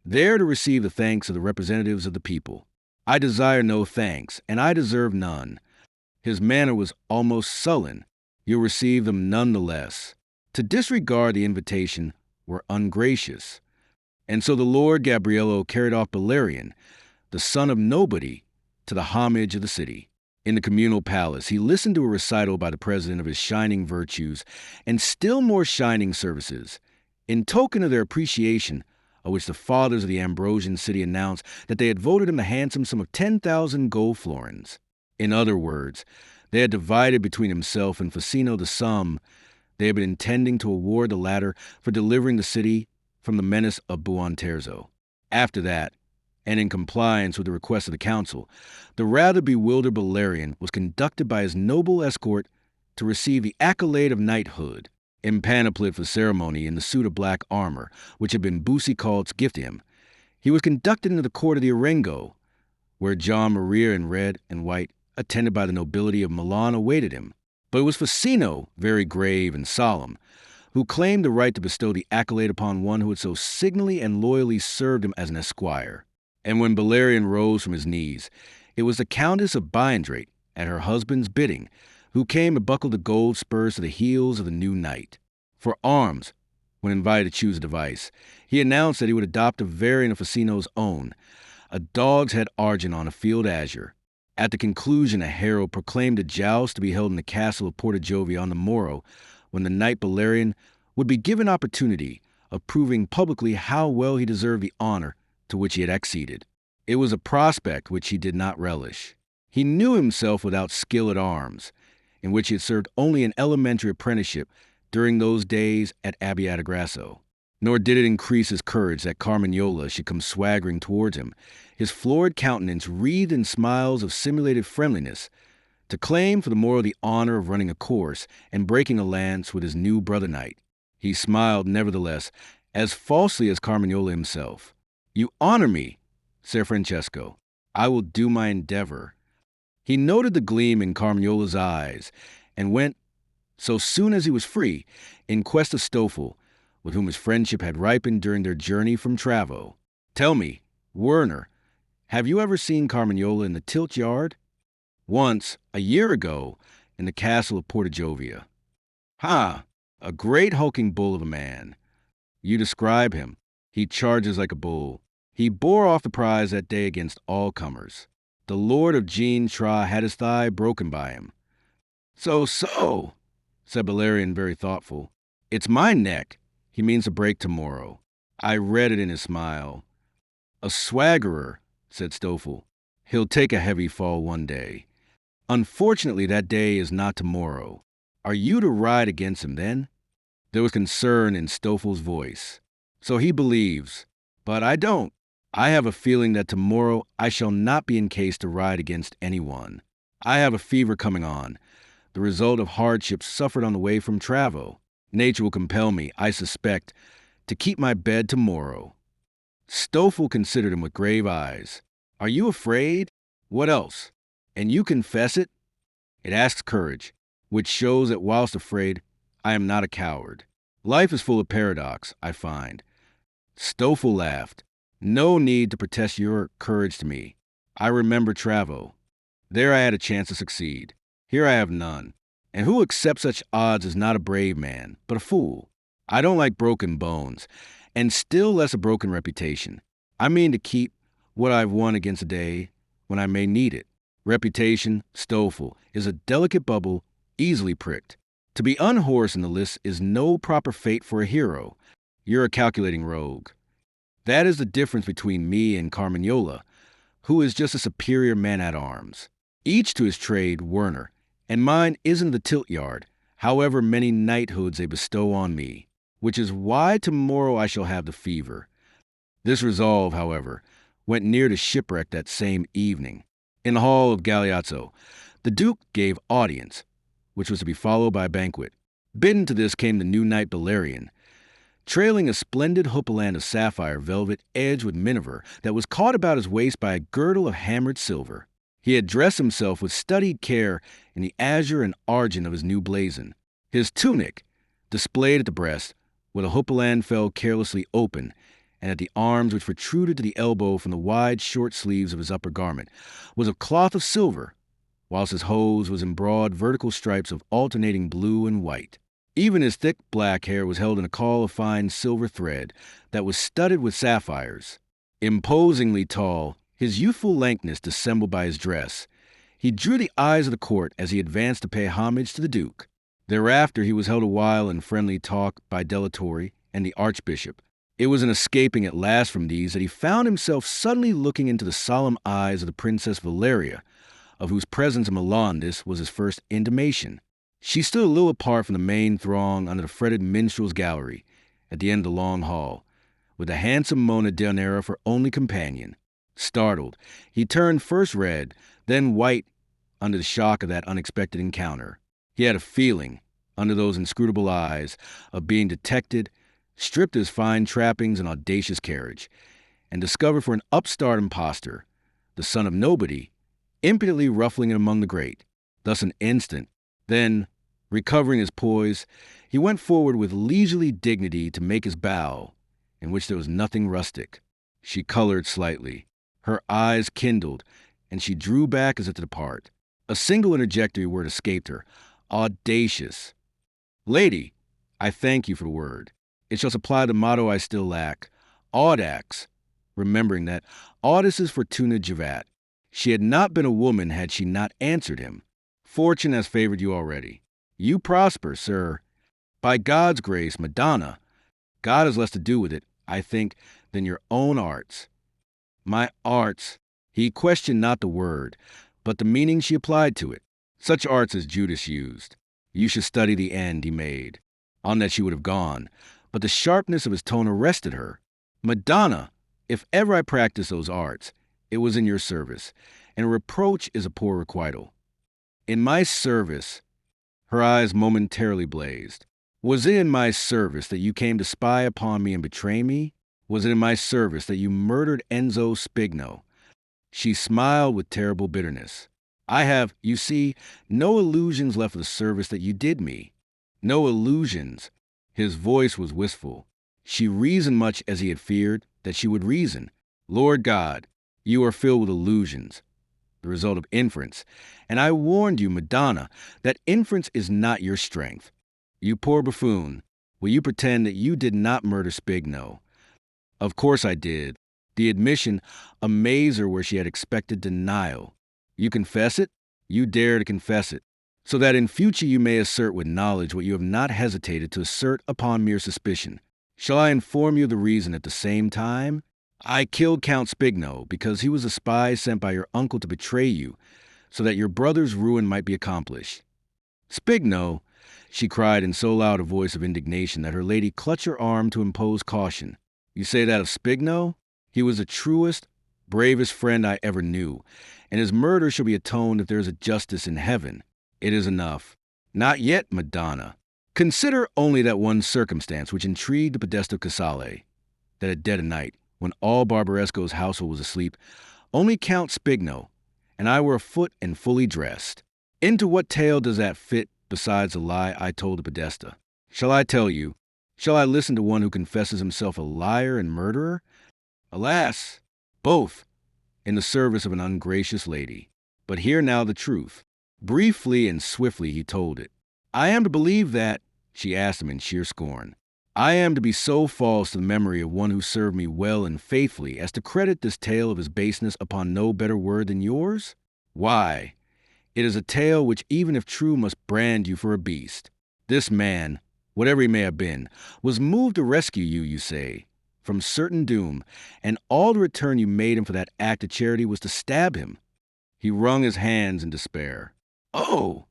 Speaker 1: there to receive the thanks of the representatives of the people. "I desire no thanks, and I deserve none." His manner was almost sullen. "You'll receive them none the less." To disregard the invitation were ungracious. And so the Lord Gabriello carried off Bellarion, the son of nobody, to the homage of the city. In the communal palace, he listened to a recital by the president of his shining virtues and still more shining services. In token of their appreciation, of which the fathers of the Ambrosian city announced that they had voted him the handsome sum of 10,000 gold florins. In other words, they had divided between himself and Facino the sum they had been intending to award the latter for delivering the city from the menace of Buonterzo. After that, and in compliance with the request of the council, the rather bewildered Bellarion was conducted by his noble escort to receive the accolade of knighthood. Empanopled for ceremony in the suit of black armor, which had been Boucicault's gift to him, he was conducted into the court of the Arengo, where John Maria in red and white, attended by the nobility of Milan, awaited him. But it was Facino, very grave and solemn, who claimed the right to bestow the accolade upon one who had so signally and loyally served him as an esquire. And when Bellarion rose from his knees, it was the Countess of Biandrate, at her husband's bidding, who came and buckled the gold spurs to the heels of the new knight. For arms, when invited to choose a device, he announced that he would adopt a variant of Facino's own, a dog's head argent on a field azure. At the conclusion, a herald proclaimed a joust to be held in the castle of Portagiove on the morrow, when the knight Bellarion would be given opportunity of proving publicly how well he deserved the honor to which he had acceded. It was a prospect which he did not relish. He knew himself without skill at arms, in which he had served only an elementary apprenticeship during those days at Abbiategrasso. Nor did it increase his courage that Carmagnola should come swaggering towards him, his florid countenance wreathed in smiles of simulated friendliness, to claim for the morrow the honor of running a course and breaking a lance with his new brother knight. He smiled, nevertheless, as falsely as Carmagnola himself. "You honor me, Ser Francesco. I will do my endeavor." He noted the gleam in Carmagnola's eyes, and went, so soon as he was free, in quest of Stoffel, with whom his friendship had ripened during their journey from Travo. "Tell me, Werner, have you ever seen Carmagnola in the tilt yard?" "Once, a year ago, in the castle of Portagiove." "Ha! A great hulking bull of a man. You describe him. He charges like a bull. He bore off the prize that day against all comers. The lord of Jean Tra had his thigh broken by him." So, said Bellarion, very thoughtful. "It's my neck he means to break tomorrow." I read it in his smile. "A swaggerer," said Stoffel. "He'll take a heavy fall one day. Unfortunately, that day is not tomorrow. Are you to ride against him then?" There was concern in Stoffel's voice. "So he believes. But I don't. I have a feeling that tomorrow I shall not be in case to ride against anyone. I have a fever coming on, the result of hardships suffered on the way from Travo. Nature will compel me, I suspect, to keep my bed tomorrow." Stoffel considered him with grave eyes. "Are you afraid? What else? And you confess it? It asks courage, which shows that whilst afraid, I am not a coward. Life is full of paradox, I find." Stoffel laughed. "No need to protest your courage to me. I remember Travo. There I had a chance to succeed. Here I have none. And who accepts such odds is not a brave man, but a fool. I don't like broken bones, and still less a broken reputation. I mean to keep what I've won against a day when I may need it. Reputation, Stoffel, is a delicate bubble, easily pricked. To be unhorsed in the lists is no proper fate for a hero. You're a calculating rogue. That is the difference between me and Carmignola, who is just a superior man-at-arms. Each to his trade, Werner, and mine isn't the tilt-yard, however many knighthoods they bestow on me, which is why tomorrow I shall have the fever." This resolve, however, went near to shipwreck that same evening. In the hall of Galeazzo, the Duke gave audience, which was to be followed by a banquet. Bidden to this came the new knight Bellarion, trailing a splendid houppelande of sapphire velvet edged with miniver that was caught about his waist by a girdle of hammered silver. He had dressed himself with studied care in the azure and argent of his new blazon. His tunic, displayed at the breast, where the houppelande fell carelessly open, and at the arms which protruded to the elbow from the wide short sleeves of his upper garment, was of cloth of silver, whilst his hose was in broad vertical stripes of alternating blue and white. Even his thick black hair was held in a caul of fine silver thread that was studded with sapphires. Imposingly tall, his youthful lankness dissembled by his dress, he drew the eyes of the court as he advanced to pay homage to the Duke. Thereafter he was held a while in friendly talk by Delatorre and the Archbishop. It was in escaping at last from these that he found himself suddenly looking into the solemn eyes of the Princess Valeria, of whose presence in Milan this was his first intimation. She stood a little apart from the main throng under the fretted minstrel's gallery, at the end of the long hall, with the handsome Monna Dionera for only companion. Startled, he turned first red, then white under the shock of that unexpected encounter. He had a feeling, under those inscrutable eyes, of being detected, stripped of his fine trappings and audacious carriage, and discovered for an upstart impostor, the son of nobody, impudently ruffling it among the great. Thus an instant, then, recovering his poise, he went forward with leisurely dignity to make his bow, in which there was nothing rustic. She colored slightly. Her eyes kindled, and she drew back as if to depart. A single interjectory word escaped her. Audacious. "Lady, I thank you for the word. It shall supply the motto I still lack, audax," remembering that audis is fortuna juvat. She had not been a woman had she not answered him. "Fortune has favored you already. You prosper, sir. By God's grace, Madonna. God has less to do with it, I think, than your own arts." "My arts." He questioned not the word, but the meaning she applied to it. "Such arts as Judas used. You should study the end he made." On that she would have gone, but the sharpness of his tone arrested her. "Madonna, if ever I practiced those arts, it was in your service, and a reproach is a poor requital." "In my service?" Her eyes momentarily blazed. "Was it in my service that you came to spy upon me and betray me? Was it in my service that you murdered Enzo Spigno?" She smiled with terrible bitterness. "I have, you see, no illusions left of the service that you did me. No illusions." His voice was wistful. She reasoned much as he had feared that she would reason. "Lord God, you are filled with illusions, the result of inference. And I warned you, Madonna, that inference is not your strength. You poor buffoon, will you pretend that you did not murder Spigno?" "Of course I did." The admission amazed her where she had expected denial. "You confess it? You dare to confess it, so that in future you may assert with knowledge what you have not hesitated to assert upon mere suspicion. Shall I inform you of the reason at the same time? I killed Count Spigno because he was a spy sent by your uncle to betray you, so that your brother's ruin might be accomplished." "Spigno!" she cried in so loud a voice of indignation that her lady clutched her arm to impose caution. "You say that of Spigno? He was the truest, bravest friend I ever knew, and his murder shall be atoned if there is a justice in heaven. It is enough. Not yet, Madonna. Consider only that one circumstance which intrigued the Podesta Casale, that at dead of night, when all Barbaresco's household was asleep, only Count Spigno and I were afoot and fully dressed. Into what tale does that fit besides the lie I told the Podesta? Shall I tell you? Shall I listen to one who confesses himself a liar and murderer? Alas, both, in the service of an ungracious lady. But hear now the truth. Briefly and swiftly he told it. I am to believe that, she asked him in sheer scorn. I am to be so false to the memory of one who served me well and faithfully as to credit this tale of his baseness upon no better word than yours? Why, it is a tale which, even if true, must brand you for a beast. This man, whatever he may have been, was moved to rescue you, you say, from certain doom, and all the return you made him for that act of charity was to stab him. He wrung his hands in despair. Oh,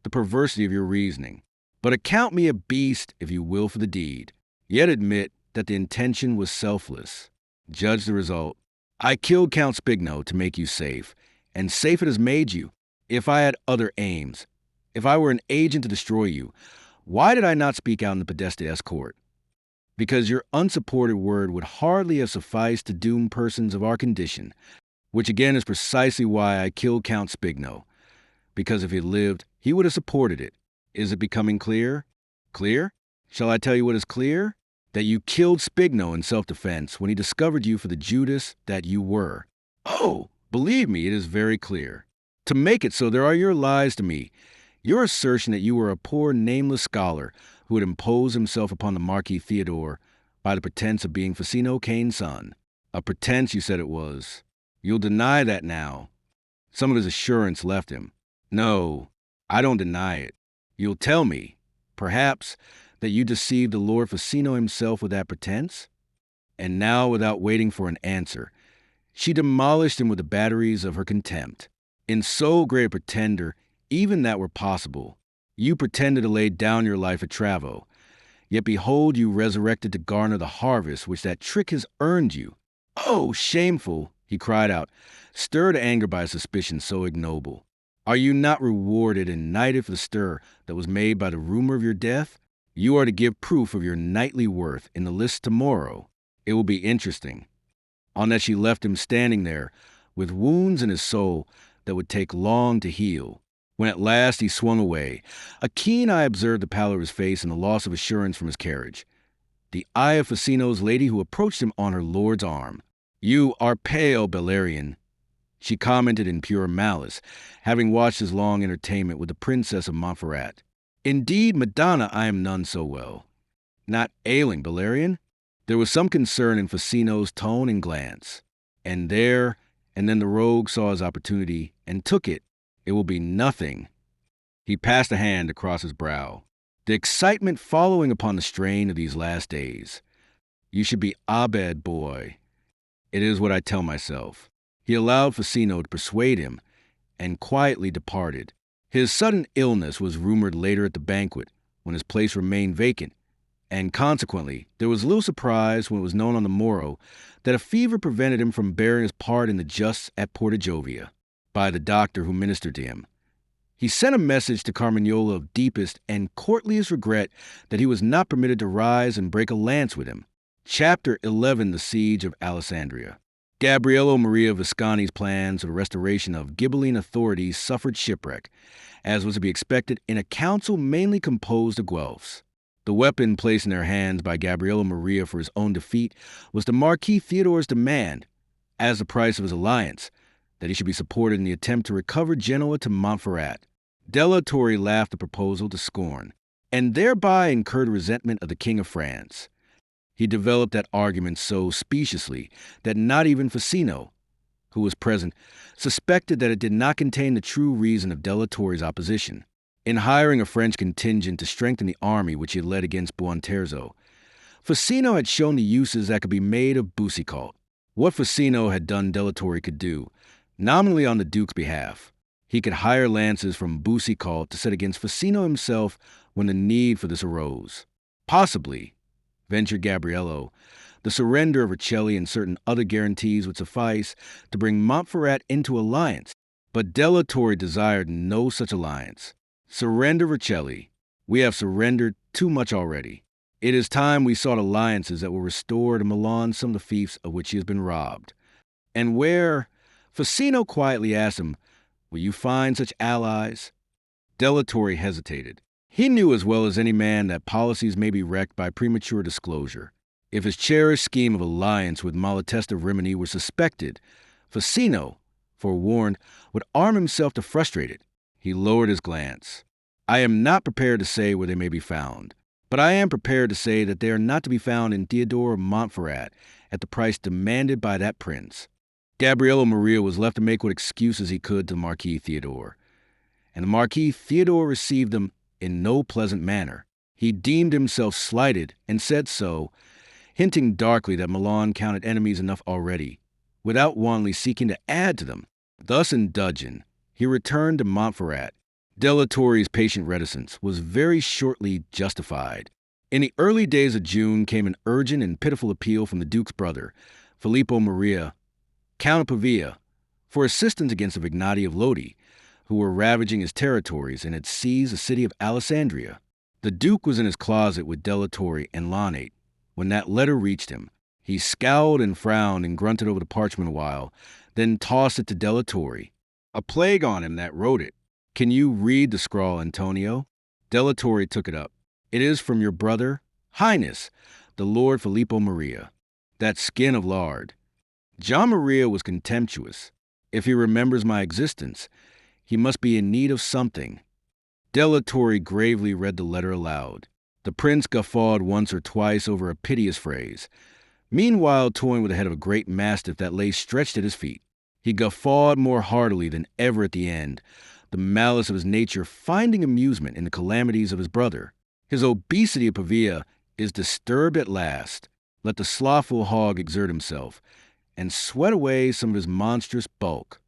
Speaker 1: the perversity of your reasoning. But account me a beast, if you will, for the deed. Yet admit that the intention was selfless. Judge the result. I killed Count Spigno to make you safe, and safe it has made you. If I had other aims, if I were an agent to destroy you, why did I not speak out in the Podesta escort? Because your unsupported word would hardly have sufficed to doom persons of our condition, which again is precisely why I killed Count Spigno. Because if he had lived, he would have supported it. Is it becoming clear? Clear? Shall I tell you what is clear? That you killed Spigno in self-defense when he discovered you for the Judas that you were. Oh, believe me, it is very clear. To make it so, there are your lies to me. Your assertion that you were a poor, nameless scholar who had imposed himself upon the Marquis Theodore by the pretense of being Facino Cain's son. A pretense, you said it was. You'll deny that now. Some of his assurance left him. No, I don't deny it. You'll tell me, perhaps, that you deceived the Lord Facino himself with that pretense? And now, without waiting for an answer, she demolished him with the batteries of her contempt. In so great a pretender, even that were possible, you pretended to lay down your life at Travo. Yet behold you resurrected to garner the harvest which that trick has earned you. Oh, shameful, he cried out, stirred to anger by a suspicion so ignoble. Are you not rewarded and knighted for the stir that was made by the rumor of your death? You are to give proof of your knightly worth in the list tomorrow. It will be interesting. On that she left him standing there, with wounds in his soul that would take long to heal. When at last he swung away, a keen eye observed the pallor of his face and the loss of assurance from his carriage. The eye of Facino's lady who approached him on her lord's arm. You are pale, Bellarion, she commented in pure malice, having watched his long entertainment with the Princess of Montferrat. Indeed, Madonna, I am none so well. Not ailing, Bellarion? There was some concern in Facino's tone and glance. And then the rogue saw his opportunity and took it. It will be nothing. He passed a hand across his brow. The excitement following upon the strain of these last days. You should be Abed, boy. It is what I tell myself. He allowed Facino to persuade him, and quietly departed. His sudden illness was rumored later at the banquet, when his place remained vacant, and consequently there was little surprise when it was known on the morrow that a fever prevented him from bearing his part in the justs at Porta Giovia, by the doctor who ministered to him. He sent a message to Carmignola of deepest and courtliest regret that he was not permitted to rise and break a lance with him. Chapter 11, The Siege of Alessandria. Gabriello Maria Visconti's plans for the restoration of Ghibelline authorities suffered shipwreck, as was to be expected in a council mainly composed of Guelphs. The weapon placed in their hands by Gabriello Maria for his own defeat was the Marquis Theodore's demand, as the price of his alliance, that he should be supported in the attempt to recover Genoa to Montferrat. Della Torre laughed the proposal to scorn, and thereby incurred resentment of the King of France. He developed that argument so speciously that not even Facino, who was present, suspected that it did not contain the true reason of Della Torre's opposition. In hiring a French contingent to strengthen the army which he had led against Buonterzo, Facino had shown the uses that could be made of Boucicault. What Facino had done Della Torre could do, nominally on the Duke's behalf. He could hire lances from Boucicault to set against Facino himself when the need for this arose. Possibly, ventured Gabriello, The surrender of Vercelli and certain other guarantees would suffice to bring Montferrat into alliance, but Della Torre desired no such alliance. Surrender Vercelli. We have surrendered too much already. It is time we sought alliances that will restore to Milan some of the fiefs of which he has been robbed. And where? Facino quietly asked him, will you find such allies? Della Torre hesitated. He knew as well as any man that policies may be wrecked by premature disclosure. If his cherished scheme of alliance with Malatesta Rimini were suspected, Facino, forewarned, would arm himself to frustrate it. He lowered his glance. I am not prepared to say where they may be found, but I am prepared to say that they are not to be found in Theodore of Montferrat at the price demanded by that prince. Gabriello Maria was left to make what excuses he could to the Marquis Theodore, and the Marquis Theodore received them in no pleasant manner. He deemed himself slighted and said so, hinting darkly that Milan counted enemies enough already, without wantonly seeking to add to them. Thus in dudgeon, he returned to Montferrat. Della Torre's patient reticence was very shortly justified. In the early days of June came an urgent and pitiful appeal from the Duke's brother, Filippo Maria, Count of Pavia, for assistance against the Vignati of Lodi, who were ravaging his territories and had seized the city of Alessandria. The Duke was in his closet with Della Torre and Lanate when that letter reached him. He scowled and frowned and grunted over the parchment a while, then tossed it to Della Torre. A plague on him that wrote it. Can you read the scrawl, Antonio? Della Torre took it up. It is from your brother, Highness, the Lord Filippo Maria. That skin of lard. John Maria was contemptuous. If he remembers my existence, he must be in need of something. Della Torre gravely read the letter aloud. The prince guffawed once or twice over a piteous phrase, meanwhile toying with the head of a great mastiff that lay stretched at his feet. He guffawed more heartily than ever at the end, the malice of his nature finding amusement in the calamities of his brother. His obesity of Pavia is disturbed at last. Let the slothful hog exert himself, and sweat away some of his monstrous bulk.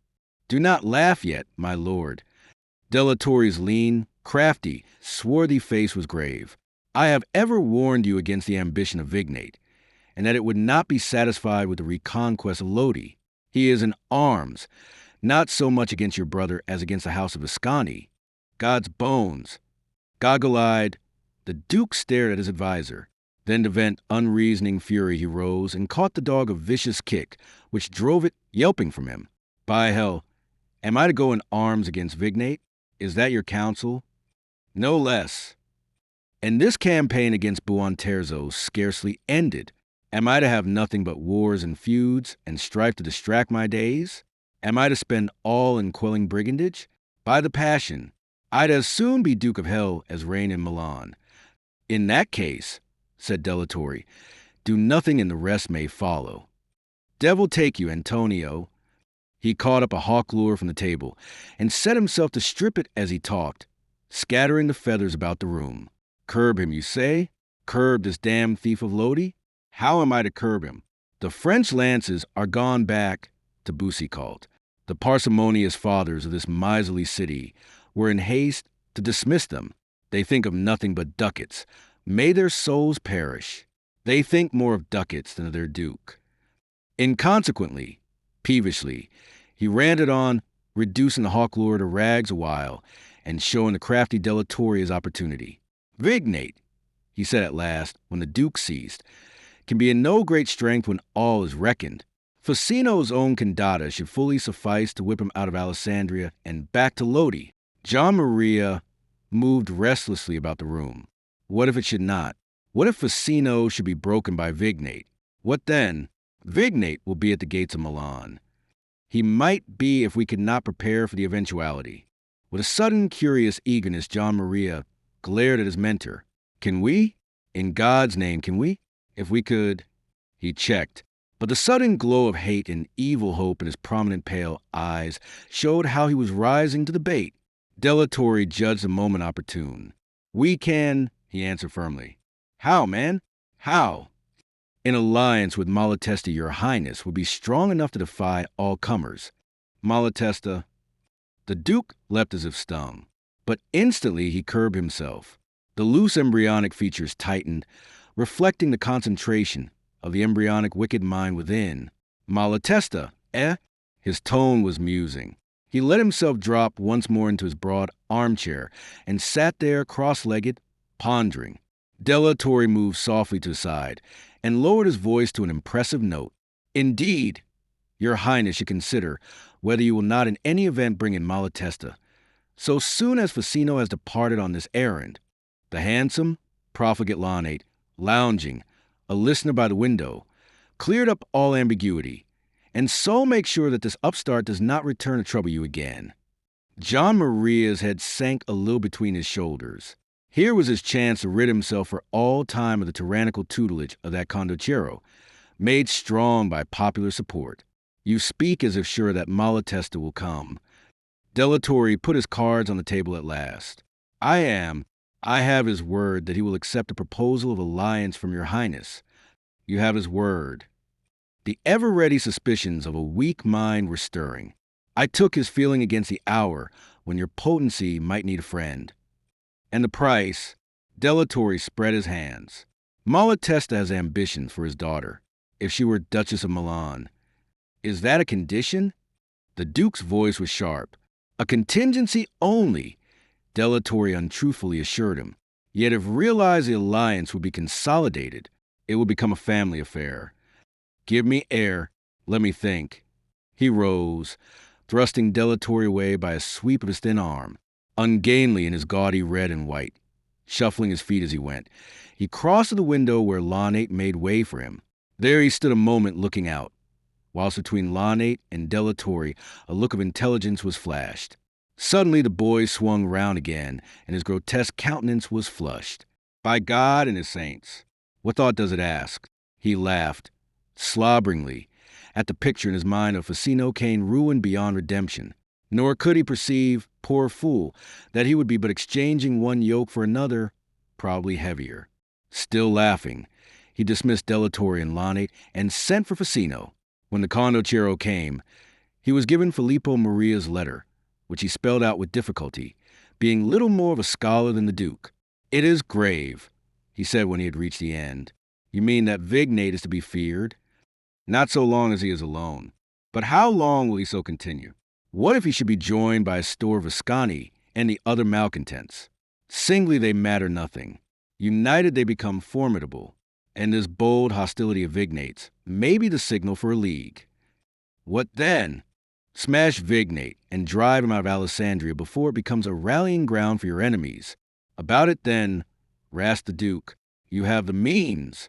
Speaker 1: Do not laugh yet, my lord. Della Torre's lean, crafty, swarthy face was grave. I have ever warned you against the ambition of Vignate, and that it would not be satisfied with the reconquest of Lodi. He is in arms, not so much against your brother as against the house of Ascani. God's bones. Goggle-eyed, the Duke stared at his adviser. Then to vent unreasoning fury he rose and caught the dog a vicious kick, which drove it yelping from him. By hell, am I to go in arms against Vignate? Is that your counsel? No less. And this campaign against Buonterzo scarcely ended. Am I to have nothing but wars and feuds and strife to distract my days? Am I to spend all in quelling brigandage? By the passion, I'd as soon be Duke of Hell as reign in Milan. In that case, said Della Torre, do nothing and the rest may follow. Devil take you, Antonio. He caught up a hawk lure from the table and set himself to strip it as he talked, scattering the feathers about the room. Curb him, you say? Curb this damned thief of Lodi? How am I to curb him? The French lances are gone back to Boucicault. The parsimonious fathers of this miserly city were in haste to dismiss them. They think of nothing but ducats. May their souls perish. They think more of ducats than of their duke. Inconsequently, peevishly, he ranted on, reducing the hawk lure to rags a while, and showing the crafty Della Torre his opportunity. Vignate, he said at last, when the Duke ceased, can be in no great strength when all is reckoned. Facino's own condata should fully suffice to whip him out of Alessandria and back to Lodi. John Maria moved restlessly about the room. What if it should not? What if Facino should be broken by Vignate? What then? Vignate will be at the gates of Milan. He might be if we could not prepare for the eventuality. With a sudden curious eagerness, John Maria glared at his mentor. Can we? In God's name, can we? If we could... He checked, but the sudden glow of hate and evil hope in his prominent pale eyes showed how he was rising to the bait. Della Torre judged the moment opportune. We can, he answered firmly. How, man? How? In alliance with Malatesta, your highness would be strong enough to defy all comers. Malatesta... The Duke leapt as if stung, but instantly he curbed himself. The loose embryonic features tightened, reflecting the concentration of the embryonic wicked mind within. Malatesta, eh? His tone was musing. He let himself drop once more into his broad armchair and sat there cross-legged, pondering. Della Torre moved softly to his side and lowered his voice to an impressive note. Indeed, Your Highness should consider whether you will not in any event bring in Malatesta. So soon as Facino has departed on this errand, the handsome, profligate Lanate, lounging, a listener by the window, cleared up all ambiguity, and so make sure that this upstart does not return to trouble you again. John Maria's head sank a little between his shoulders. Here was his chance to rid himself for all time of the tyrannical tutelage of that condottiero, made strong by popular support. You speak as if sure that Malatesta will come. Della Torre put his cards on the table at last. I have his word that he will accept a proposal of alliance from your highness. You have his word. The ever-ready suspicions of a weak mind were stirring. I took his feeling against the hour when your potency might need a friend. And the price? Della Torre spread his hands. Malatesta has ambitions for his daughter, if she were Duchess of Milan. Is that a condition? The Duke's voice was sharp. A contingency only, Della Torre untruthfully assured him. Yet if realized the alliance would be consolidated, it would become a family affair. Give me air. Let me think. He rose, thrusting Della Torre away by a sweep of his thin arm, ungainly in his gaudy red and white, shuffling his feet as he went. He crossed to the window where Lanate made way for him. There he stood a moment looking out, whilst between Lanate and Della Torre a look of intelligence was flashed. Suddenly the boy swung round again, and his grotesque countenance was flushed. By God and his saints, what thought does it ask? He laughed, slobberingly, at the picture in his mind of Facino Cane ruined beyond redemption. Nor could he perceive, poor fool, that he would be but exchanging one yoke for another, probably heavier. Still laughing, he dismissed Della Torre and Lanate and sent for Facino. When the condottiero came, he was given Filippo Maria's letter, which he spelled out with difficulty, being little more of a scholar than the Duke. It is grave, he said when he had reached the end. You mean that Vignate is to be feared? Not so long as he is alone. But how long will he so continue? What if he should be joined by a store of Ascani and the other malcontents? Singly they matter nothing. United they become formidable, and this bold hostility of Vignate's may be the signal for a league. What then? Smash Vignate and drive him out of Alessandria before it becomes a rallying ground for your enemies. About it then, rasped the Duke, you have the means.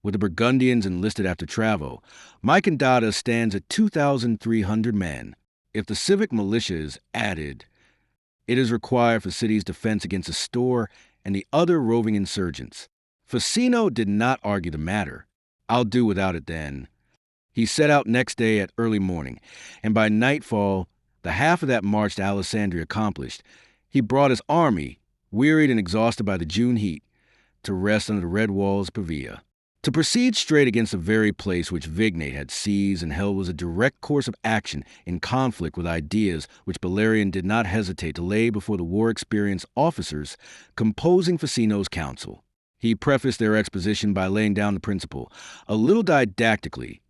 Speaker 1: With the Burgundians enlisted after Travo, my Condata stands at 2,300 men. If the civic militia is added, it is required for city's defense against the store and the other roving insurgents. Facino did not argue the matter. I'll do without it then. He set out next day at early morning, and by nightfall, the half of that march to Alessandria accomplished, he brought his army, wearied and exhausted by the June heat, to rest under the red walls of Pavia. To proceed straight against the very place which Vignate had seized and held was a direct course of action in conflict with ideas which Bellarion did not hesitate to lay before the war-experienced officers composing Facino's council. He prefaced their exposition by laying down the principle, a little didactically,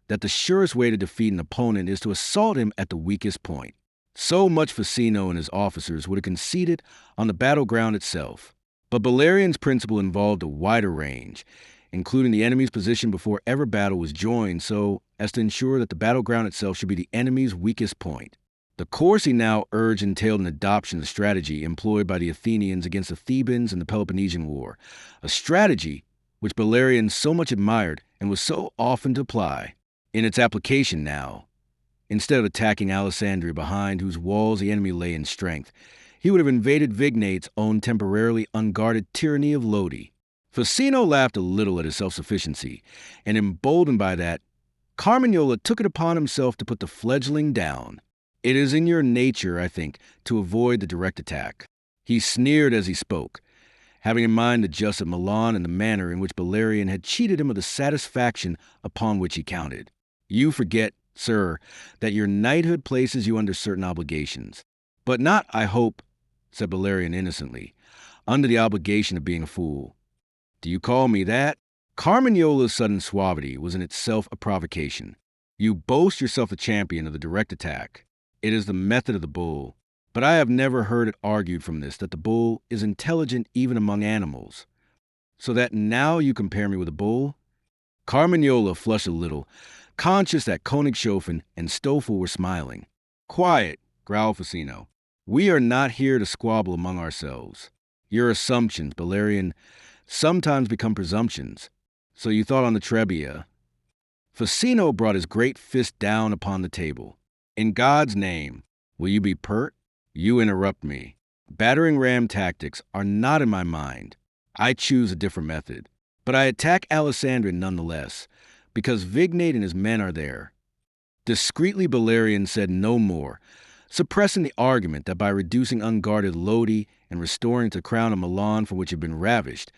Speaker 1: that the surest way to defeat an opponent is to assault him at the weakest point. So much Facino and his officers would have conceded on the battleground itself. But Bellarion's principle involved a wider range, including the enemy's position before ever battle was joined, so as to ensure that the battleground itself should be the enemy's weakest point. The course he now urged entailed an adoption of the strategy employed by the Athenians against the Thebans in the Peloponnesian War, a strategy which Bellarion so much admired and was so often to apply. In its application now, instead of attacking Alessandria behind whose walls the enemy lay in strength, he would have invaded Vignate's own temporarily unguarded tyranny of Lodi. Facino laughed a little at his self-sufficiency, and emboldened by that, Carmignola took it upon himself to put the fledgling down. It is in your nature, I think, to avoid the direct attack. He sneered as he spoke, having in mind the just of Milan and the manner in which Bellarion had cheated him of the satisfaction upon which he counted. You forget, sir, that your knighthood places you under certain obligations. But not, I hope, said Bellarion innocently, under the obligation of being a fool. Do you call me that? Carmignola's sudden suavity was in itself a provocation. You boast yourself the champion of the direct attack. It is the method of the bull. But I have never heard it argued from this that the bull is intelligent even among animals. So that now you compare me with a bull? Carmignola flushed a little, conscious that Königshofen and Stoffel were smiling. Quiet, growled Facino. We are not here to squabble among ourselves. Your assumptions, Bellarion, sometimes become presumptions. So you thought on the Trebia. Facino brought his great fist down upon the table. In God's name, will you be pert? You interrupt me. Battering ram tactics are not in my mind. I choose a different method. But I attack Alessandria nonetheless, because Vignate and his men are there. Discreetly Bellarion said no more, suppressing the argument that by reducing unguarded Lodi and restoring to the crown of Milan from which it had been ravished,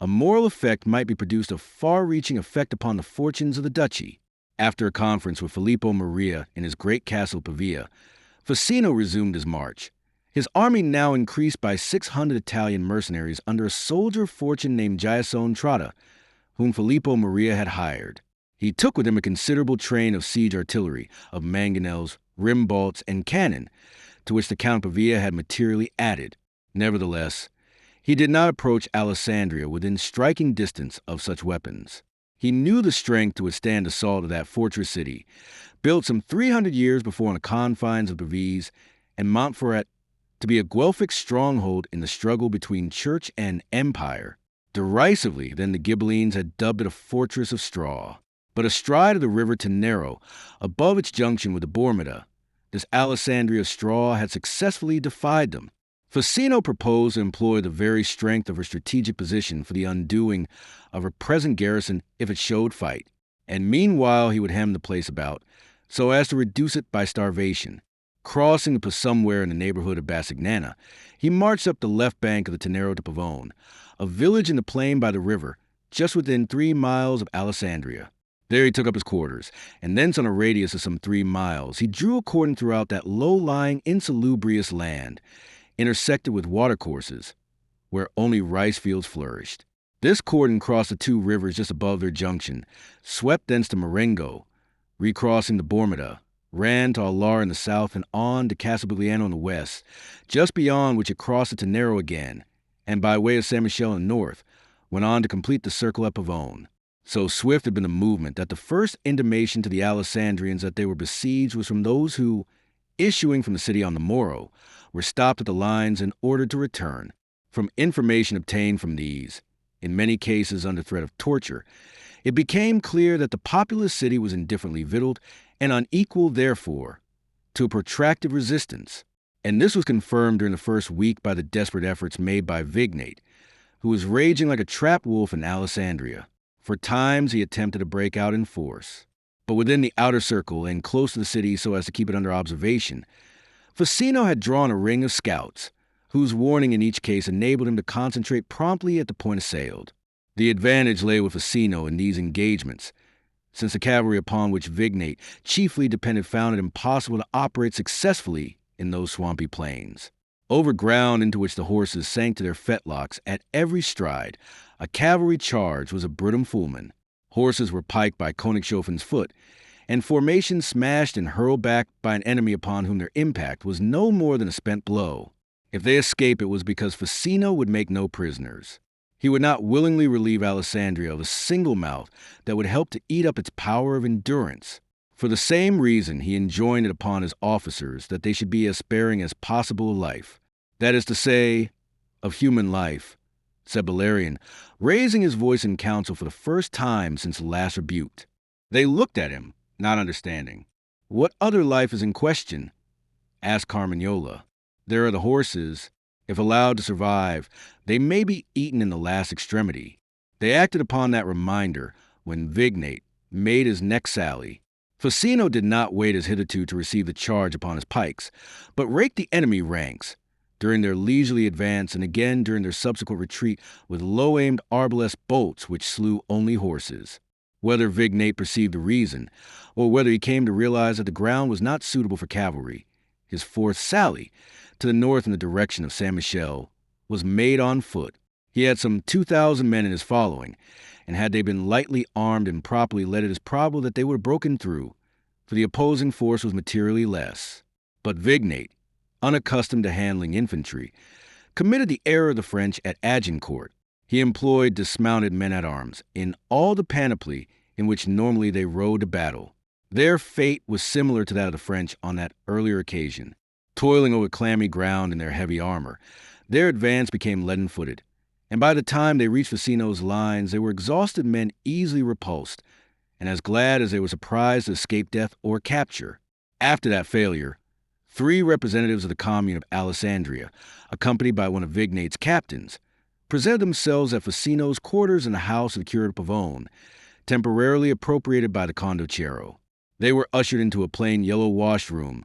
Speaker 1: a moral effect might be produced of far-reaching effect upon the fortunes of the duchy. After a conference with Filippo Maria in his great castle Pavia, Facino resumed his march. His army now increased by 600 Italian mercenaries under a soldier of fortune named Giasone Trotta, whom Filippo Maria had hired. He took with him a considerable train of siege artillery, of mangonels, rimbolts, and cannon, to which the Count of Pavia had materially added. Nevertheless, he did not approach Alessandria within striking distance of such weapons. He knew the strength to withstand assault of that fortress city, built some 300 years before on the confines of Pavese and Montferrat, to be a Guelphic stronghold in the struggle between church and empire. Derisively, then the Ghibellines had dubbed it a fortress of straw. But astride of the river Tenero, above its junction with the Bormida, this Alessandria straw had successfully defied them. Facino proposed to employ the very strength of her strategic position for the undoing of her present garrison if it showed fight, and meanwhile he would hem the place about, so as to reduce it by starvation. Crossing the somewhere in the neighborhood of Bassignana, he marched up the left bank of the Tenero to Pavone, a village in the plain by the river, just within 3 miles of Alessandria. There he took up his quarters, and thence on a radius of some 3 miles, he drew a cordon throughout that low-lying, insalubrious land, intersected with watercourses, where only rice fields flourished. This cordon crossed the 2 rivers just above their junction, swept thence to Marengo, recrossing the Bormida, ran to Allar in the south and on to Casabigliano in the west, just beyond which it crossed the Tenero again, and by way of San Michele in the north, went on to complete the circle at Pavone. So swift had been the movement that the first intimation to the Alessandrians that they were besieged was from those who, issuing from the city on the morrow, were stopped at the lines and ordered to return. From information obtained from these, in many cases under threat of torture, it became clear that the populous city was indifferently victualled and unequal, therefore, to a protracted resistance. And this was confirmed during the first week by the desperate efforts made by Vignate, who was raging like a trapped wolf in Alessandria. For times he attempted to break out in force, but within the outer circle and close to the city so as to keep it under observation, Facino had drawn a ring of scouts, whose warning in each case enabled him to concentrate promptly at the point assailed. The advantage lay with Facino in these engagements, since the cavalry upon which Vignate chiefly depended found it impossible to operate successfully in those swampy plains. Over ground into which the horses sank to their fetlocks at every stride, a cavalry charge was a Britum fulmen. Horses were piked by Königshofen's foot, and formations smashed and hurled back by an enemy upon whom their impact was no more than a spent blow. If they escaped, it was because Facino would make no prisoners. He would not willingly relieve Alessandria of a single mouth that would help to eat up its power of endurance. For the same reason, he enjoined it upon his officers that they should be as sparing as possible of life. That is to say, of human life, said Bellarion, raising his voice in council for the first time since last rebuked. They looked at him, not understanding. What other life is in question? Asked Carmignola. There are the horses. If allowed to survive, they may be eaten in the last extremity. They acted upon that reminder when Vignate made his next sally. Facino did not wait as hitherto to receive the charge upon his pikes, but raked the enemy ranks, during their leisurely advance and again during their subsequent retreat with low-aimed arbalest bolts which slew only horses. Whether Vignate perceived the reason, or whether he came to realize that the ground was not suitable for cavalry, his fourth sally, to the north in the direction of San Michele, was made on foot. He had some 2,000 men in his following, and had they been lightly armed and properly led, it is probable that they would have broken through, for the opposing force was materially less. But Vignate, unaccustomed to handling infantry, committed the error of the French at Agincourt. He employed dismounted men-at-arms in all the panoply in which normally they rode to battle. Their fate was similar to that of the French on that earlier occasion. Toiling over clammy ground in their heavy armor, their advance became leaden-footed, and by the time they reached Ficino's lines, they were exhausted men easily repulsed, and as glad as they were surprised to escape death or capture. After that failure, 3 representatives of the commune of Alessandria, accompanied by one of Vignate's captains, presented themselves at Ficino's quarters in the house of the curate of Pavone, temporarily appropriated by the condottiero. They were ushered into a plain yellow washroom,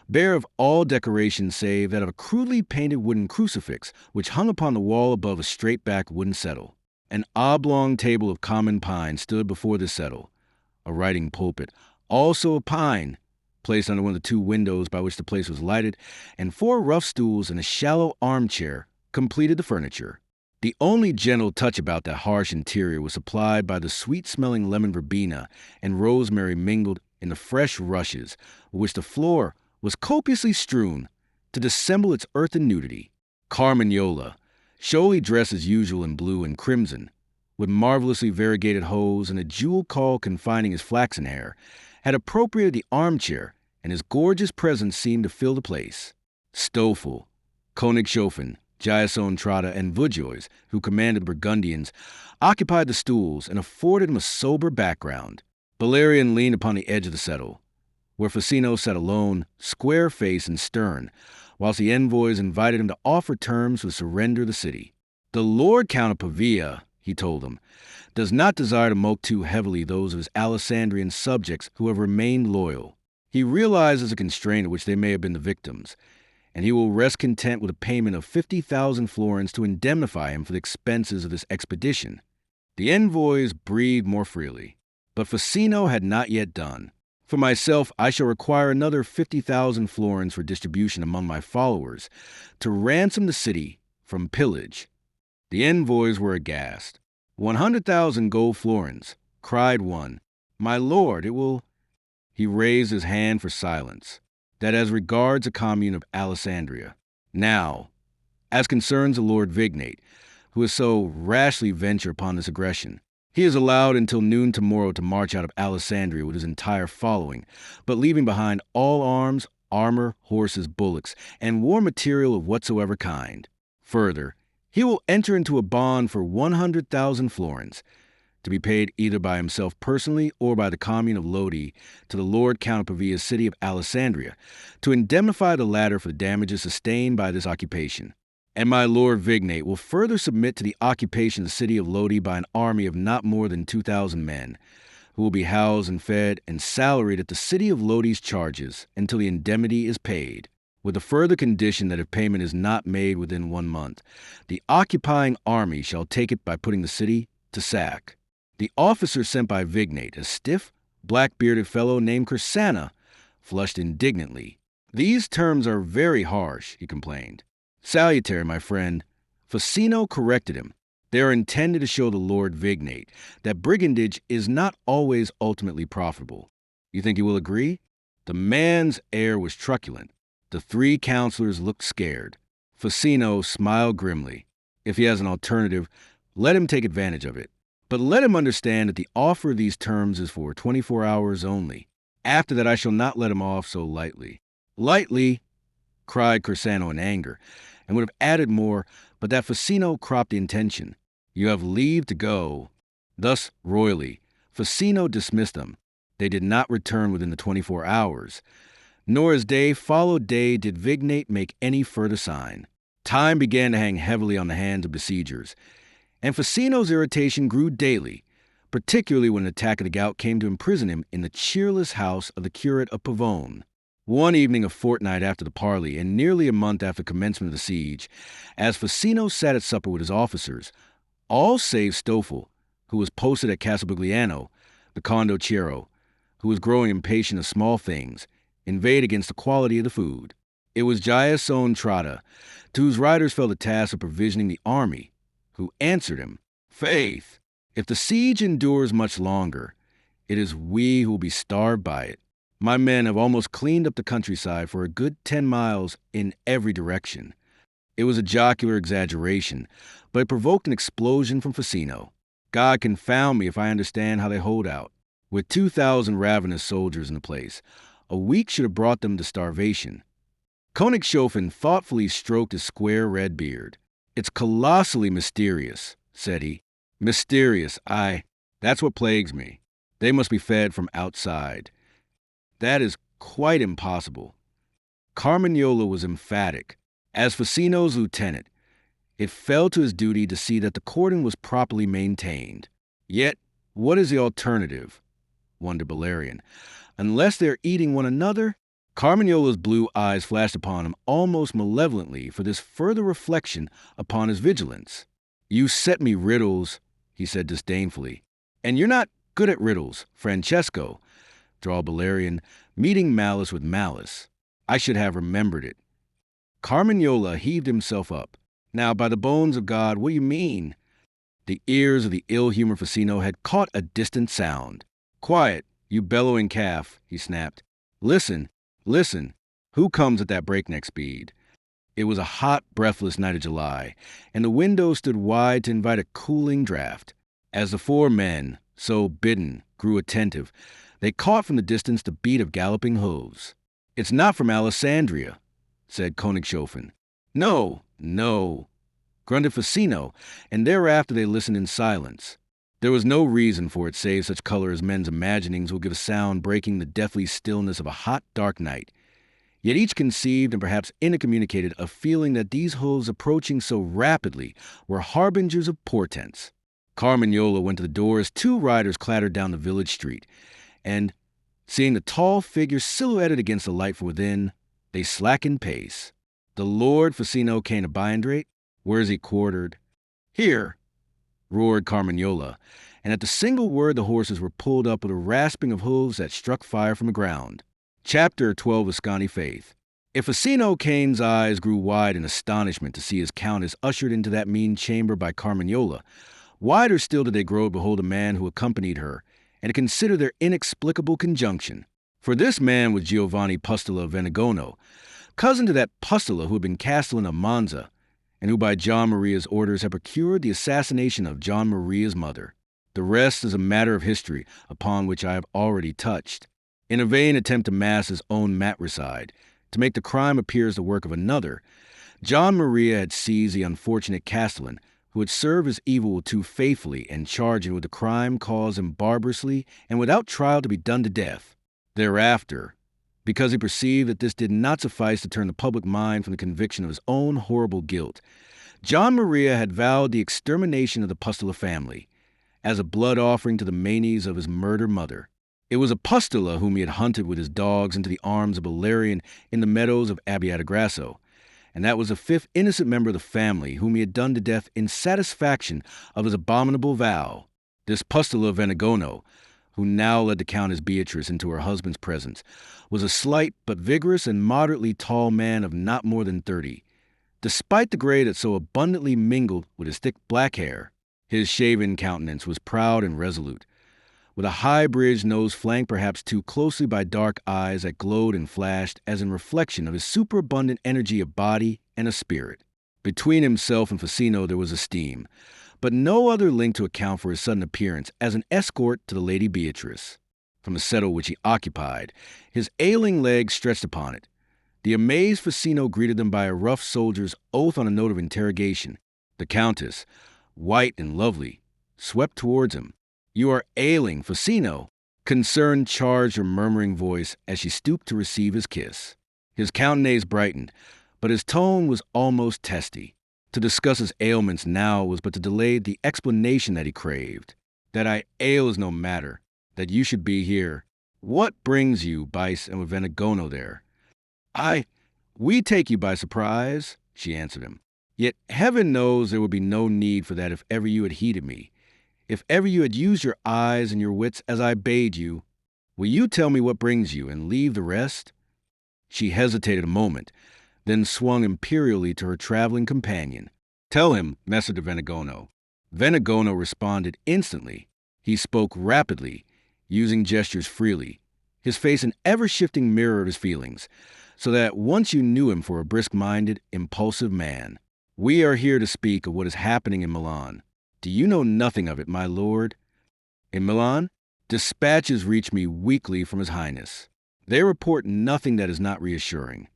Speaker 1: bare of all decoration save that of a crudely painted wooden crucifix which hung upon the wall above a straight-backed wooden settle. An oblong table of common pine stood before the settle, a writing pulpit, also of pine, placed under one of the 2 windows by which the place was lighted, and 4 rough stools and a shallow armchair completed the furniture. The only gentle touch about that harsh interior was supplied by the sweet-smelling lemon verbena and rosemary mingled in the fresh rushes, with which the floor was copiously strewn to dissemble its earthen nudity. Carmagnola, showily dressed as usual in blue and crimson, with marvelously variegated hose and a jewel caul confining his flaxen hair, had appropriated the armchair, and his gorgeous presence seemed to fill the place. Stoffel, Königshofen, Giasone Trotta, and Vougeois, who commanded the Burgundians, occupied the stools and afforded him a sober background. Bellarion leaned upon the edge of the settle, where Ficino sat alone, square-faced and stern, whilst the envoys invited him to offer terms for the surrender of the city. The Lord Count of Pavia, he told them, does not desire to mulct too heavily those of his Alessandrian subjects who have remained loyal. He realizes a constraint of which they may have been the victims, and he will rest content with a payment of 50,000 florins to indemnify him for the expenses of this expedition. The envoys breathed more freely, but Ficino had not yet done. For myself, I shall require another 50,000 florins for distribution among my followers, to ransom the city from pillage. The envoys were aghast. 100,000 gold florins, cried one. My lord, it will... He raised his hand for silence. That as regards the commune of Alessandria. Now, as concerns the Lord Vignate, who has so rashly ventured upon this aggression, he is allowed until noon tomorrow to march out of Alessandria with his entire following, but leaving behind all arms, armor, horses, bullocks, and war material of whatsoever kind. Further, he will enter into a bond for 100,000 florins, to be paid either by himself personally or by the commune of Lodi to the Lord Count of Pavia's city of Alessandria, to indemnify the latter for the damages sustained by this occupation. And my lord Vignate will further submit to the occupation of the city of Lodi by an army of not more than 2,000 men, who will be housed and fed and salaried at the city of Lodi's charges until the indemnity is paid, with the further condition that if payment is not made within 1 month, the occupying army shall take it by putting the city to sack. The officer sent by Vignate, a stiff, black-bearded fellow named Corsana, flushed indignantly. These terms are very harsh, he complained. Salutary, my friend. Ficino corrected him. They are intended to show the Lord Vignate that brigandage is not always ultimately profitable. You think he will agree? The man's air was truculent. The 3 counselors looked scared. Ficino smiled grimly. If he has an alternative, let him take advantage of it. But let him understand that the offer of these terms is for 24 hours only. After that I shall not let him off so lightly. Lightly, cried Corsano in anger, and would have added more, but that Ficino cropped the intention. You have leave to go. Thus, royally, Ficino dismissed them. They did not return within the 24 hours, nor as day followed day did Vignate make any further sign. Time began to hang heavily on the hands of besiegers, and Ficino's irritation grew daily, particularly when an attack of the gout came to imprison him in the cheerless house of the curate of Pavone. One evening a fortnight after the parley, and nearly a month after the commencement of the siege, as Ficino sat at supper with his officers, all save Stoffel, who was posted at Castelbugliano, the condottiero, who was growing impatient of small things, inveighed against the quality of the food. It was Giasone Trotta, to whose riders fell the task of provisioning the army, who answered him, "Faith, if the siege endures much longer, it is we who will be starved by it. My men have almost cleaned up the countryside for a good 10 miles in every direction." It was a jocular exaggeration, but it provoked an explosion from Facino. God confound me if I understand how they hold out. With 2,000 ravenous soldiers in the place, a week should have brought them to starvation. Königshofen thoughtfully stroked his square red beard. "It's colossally mysterious," said he. "Mysterious, aye. That's what plagues me. They must be fed from outside. That is quite impossible." Carmagnola was emphatic. As Facino's lieutenant, it fell to his duty to see that the cordon was properly maintained. Yet, what is the alternative? Wondered Bellarion. Unless they're eating one another? Carmagnola's blue eyes flashed upon him almost malevolently for this further reflection upon his vigilance. "You set me riddles," he said disdainfully. "And you're not good at riddles, Francesco," drawled Bellarion, meeting malice with malice. "I should have remembered it." Carmagnola heaved himself up. "Now, by the bones of God, what do you mean?" The ears of the ill-humored Facino had caught a distant sound. "Quiet, you bellowing calf," he snapped. Listen. Who comes at that breakneck speed?" It was a hot, breathless night of July, and the window stood wide to invite a cooling draught. As the four men, so bidden, grew attentive, they caught from the distance the beat of galloping hooves. "It's not from Alessandria," said Königshofen. No, grunted Facino, and thereafter they listened in silence. There was no reason for it save such color as men's imaginings will give a sound breaking the deathly stillness of a hot, dark night. Yet each conceived and perhaps intercommunicated a feeling that these hooves approaching so rapidly were harbingers of portents. Carmagnola went to the door as two riders clattered down the village street, and, seeing the tall figure silhouetted against the light from within, they slackened pace. "The Lord Facino Canebiandrate? Where is he quartered?" "Here," roared Carmagnola, and at the single word the horses were pulled up with a rasping of hooves that struck fire from the ground. Chapter 12 of Ascani Faith. If Facino Cane's eyes grew wide in astonishment to see his countess ushered into that mean chamber by Carmagnola, wider still did they grow to behold a man who accompanied her, and to consider their inexplicable conjunction. For this man was Giovanni Pustula of Venegono, cousin to that Pustula who had been castellan of Monza, and who by John Maria's orders had procured the assassination of John Maria's mother. The rest is a matter of history upon which I have already touched. In a vain attempt to mask his own matricide, to make the crime appear as the work of another, John Maria had seized the unfortunate castellan, who had served his evil too faithfully, and charged him with the crime caused him barbarously and without trial to be done to death. Thereafter, because he perceived that this did not suffice to turn the public mind from the conviction of his own horrible guilt, John Maria had vowed the extermination of the Pustula family, as a blood offering to the manes of his murdered mother. It was a Pustula whom he had hunted with his dogs into the arms of Bellarion in the meadows of Abbiatigrasso, and that was the fifth innocent member of the family whom he had done to death in satisfaction of his abominable vow. This Pustula of Venegono, who now led the Countess Beatrice into her husband's presence, was a slight but vigorous and moderately tall man of not more than 30. Despite the gray that so abundantly mingled with his thick black hair, his shaven countenance was proud and resolute, with a high-bridged nose flanked perhaps too closely by dark eyes that glowed and flashed as in reflection of his superabundant energy of body and of spirit. Between himself and Facino there was esteem, but no other link to account for his sudden appearance as an escort to the Lady Beatrice. From the settle which he occupied, his ailing legs stretched upon it. The amazed Facino greeted them by a rough soldier's oath on a note of interrogation. The Countess, white and lovely, swept towards him. "You are ailing, Facino," concern charged her murmuring voice as she stooped to receive his kiss. His countenance brightened, but his tone was almost testy. To discuss his ailments now was but to delay the explanation that he craved. "That I ail is no matter. That you should be here. What brings you, Bice and Venegono there?" We take you by surprise," she answered him. "Yet heaven knows there would be no need for that if ever you had heeded me. If ever you had used your eyes and your wits as I bade you. Will you tell me what brings you, and leave the rest?" She hesitated a moment, then swung imperially to her traveling companion. Tell him, Messer de Venegono. Venegono responded instantly. He spoke rapidly, using gestures freely, his face an ever-shifting mirror of his feelings, so that once you knew him for a brisk-minded, impulsive man. We are here to speak of what is happening in Milan. Do you know nothing of it, my lord? In Milan, dispatches reach me weekly from His Highness. They report nothing that is not reassuring.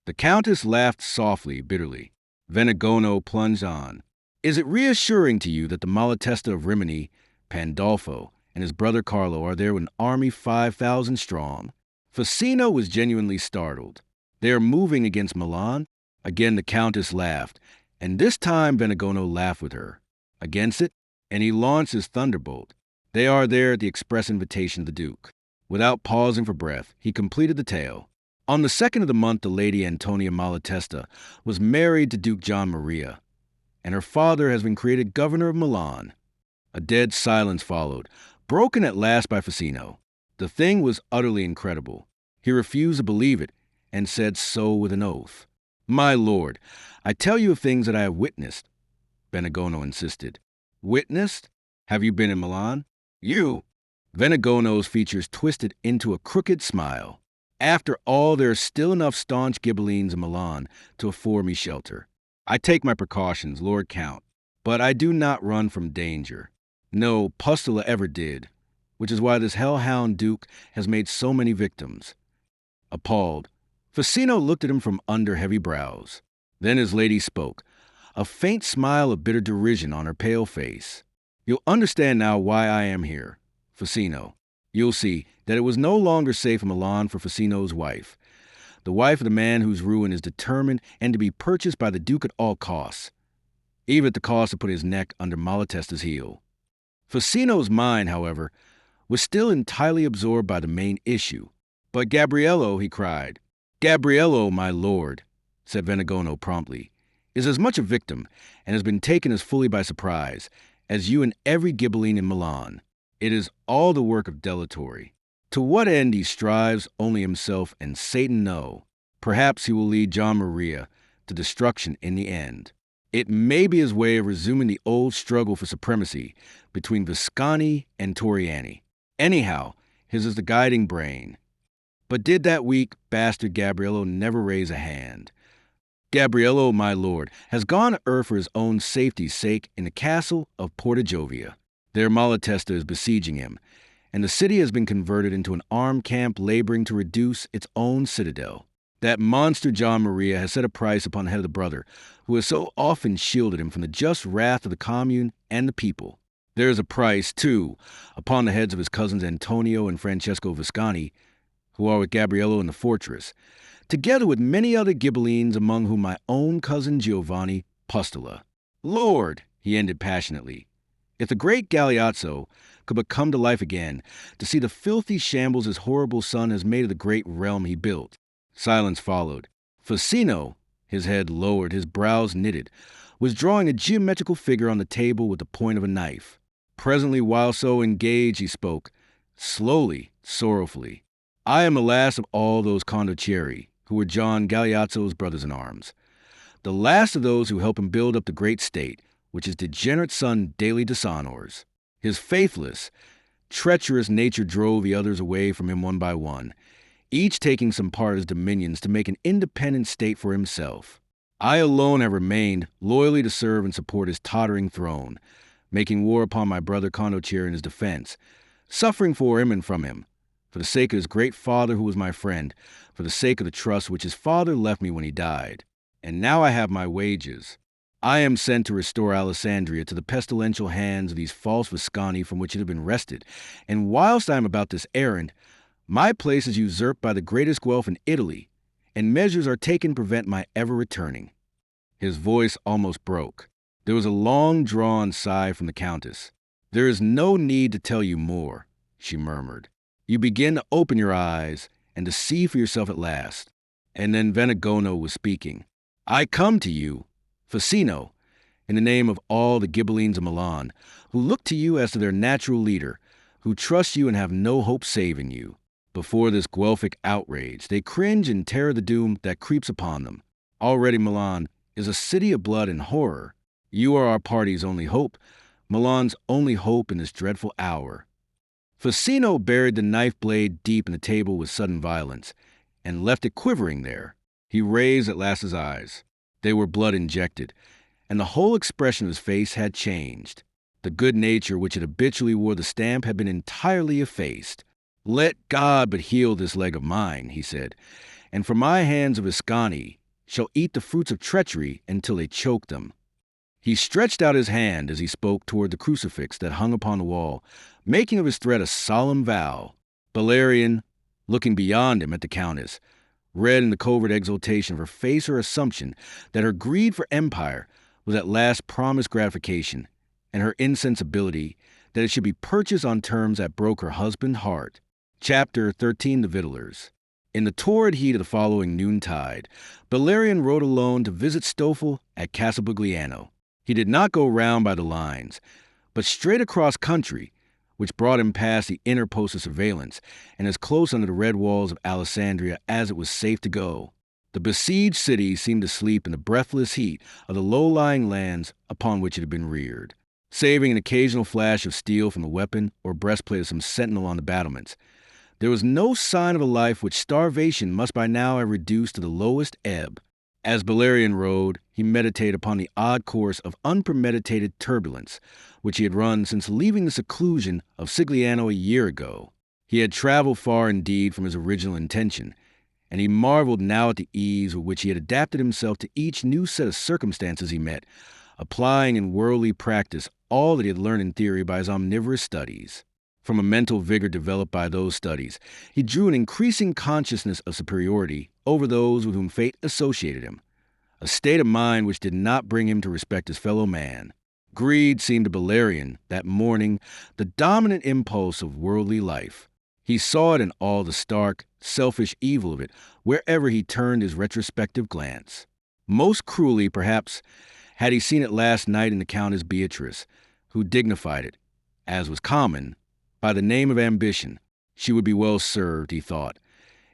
Speaker 1: The Countess laughed softly, bitterly. Venegono plunged on. Is it reassuring to you that the Malatesta of Rimini, Pandolfo, and his brother Carlo are there with an army 5,000 strong? Facino was genuinely startled. They are moving against Milan? Again the Countess laughed, and this time Venegono laughed with her. Against it? And he launched his thunderbolt. They are there at the express invitation of the Duke. Without pausing for breath, he completed the tale. On the 2nd of the month, the Lady Antonia Malatesta was married to Duke John Maria, and her father has been created governor of Milan. A dead silence followed, broken at last by Facino. The thing was utterly incredible. He refused to believe it, and said so with an oath. My lord, I tell you of things that I have witnessed, Venegono insisted. Witnessed? Have you been in Milan? You! Venegono's features twisted into a crooked smile. After all, there are still enough staunch Ghibellines in Milan to afford me shelter. I take my precautions, Lord Count, but I do not run from danger. No Pustula ever did, which is why this hellhound duke has made so many victims. Appalled, Facino looked at him from under heavy brows. Then his lady spoke, a faint smile of bitter derision on her pale face. You'll understand now why I am here, Facino. You'll see that it was no longer safe in Milan for Facino's wife, the wife of the man whose ruin is determined and to be purchased by the Duke at all costs, even at the cost of putting his neck under Malatesta's heel. Facino's mind, however, was still entirely absorbed by the main issue. But Gabriello, he cried. Gabriello, my lord, said Venegono promptly, is as much a victim, and has been taken as fully by surprise, as you and every Ghibelline in Milan. It is all the work of Delatorre. To what end he strives, only himself and Satan know. Perhaps he will lead John Maria to destruction in the end. It may be his way of resuming the old struggle for supremacy between Visconti and Torriani. Anyhow, his is the guiding brain. But did that weak bastard Gabriello never raise a hand? Gabriello, my lord, has gone to earth for his own safety's sake in the castle of Porta Giovia. There Malatesta is besieging him, and the city has been converted into an armed camp laboring to reduce its own citadel. That monster John Maria has set a price upon the head of the brother, who has so often shielded him from the just wrath of the commune and the people. There is a price, too, upon the heads of his cousins Antonio and Francesco Visconti, who are with Gabriello in the fortress, together with many other Ghibellines, among whom my own cousin Giovanni Pustula. Lord, he ended passionately, if the great Galeazzo could but come to life again, to see the filthy shambles his horrible son has made of the great realm he built. Silence followed. Facino, his head lowered, his brows knitted, was drawing a geometrical figure on the table with the point of a knife. Presently, while so engaged, he spoke, slowly, sorrowfully. I am the last of all those condottieri, who were John Galeazzo's brothers-in-arms. The last of those who helped him build up the great state, which his degenerate son daily dishonors. His faithless, treacherous nature drove the others away from him one by one, each taking some part of his dominions to make an independent state for himself. I alone have remained, loyally to serve and support his tottering throne, making war upon my brother condottiere in his defense, suffering for him and from him, for the sake of his great father who was my friend, for the sake of the trust which his father left me when he died. And now I have my wages. I am sent to restore Alessandria to the pestilential hands of these false Visconti from which it had been wrested, and whilst I am about this errand, my place is usurped by the greatest Guelph in Italy, and measures are taken to prevent my ever returning. His voice almost broke. There was a long-drawn sigh from the Countess. There is no need to tell you more, she murmured. You begin to open your eyes and to see for yourself at last. And then Venegono was speaking. I come to you, Facino, in the name of all the Ghibellines of Milan, who look to you as to their natural leader, who trust you and have no hope saving you. Before this Guelphic outrage, they cringe in terror of the doom that creeps upon them. Already Milan is a city of blood and horror. You are our party's only hope, Milan's only hope in this dreadful hour." Facino buried the knife blade deep in the table with sudden violence, and left it quivering there. He raised at last his eyes. They were blood-injected, and the whole expression of his face had changed. The good nature which had habitually wore the stamp had been entirely effaced. "Let God but heal this leg of mine," he said, "and from my hands of Ascani shall eat the fruits of treachery until they choke them." He stretched out his hand as he spoke toward the crucifix that hung upon the wall, making of his threat a solemn vow. Bellarion, looking beyond him at the Countess, read in the covert exultation of her face her assumption that her greed for empire was at last promised gratification, and her insensibility that it should be purchased on terms that broke her husband's heart. Chapter 13 The Victuallers. In the torrid heat of the following noontide, Bellarion rode alone to visit Stoffel at Casabugliano. He did not go round by the lines, but straight across country, which brought him past the inner post of surveillance and as close under the red walls of Alessandria as it was safe to go. The besieged city seemed to sleep in the breathless heat of the low-lying lands upon which it had been reared. Saving an occasional flash of steel from the weapon or breastplate of some sentinel on the battlements, there was no sign of a life which starvation must by now have reduced to the lowest ebb. As Bellarion rode, he meditated upon the odd course of unpremeditated turbulence which he had run since leaving the seclusion of Sigliano a year ago. He had traveled far indeed from his original intention, and he marveled now at the ease with which he had adapted himself to each new set of circumstances he met, applying in worldly practice all that he had learned in theory by his omnivorous studies. From a mental vigor developed by those studies, he drew an increasing consciousness of superiority over those with whom fate associated him, a state of mind which did not bring him to respect his fellow man. Greed seemed to Bellarion, that morning, the dominant impulse of worldly life. He saw it in all the stark, selfish evil of it wherever he turned his retrospective glance. Most cruelly, perhaps, had he seen it last night in the Countess Beatrice, who dignified it, as was common, by the name of ambition. She would be well served, he thought,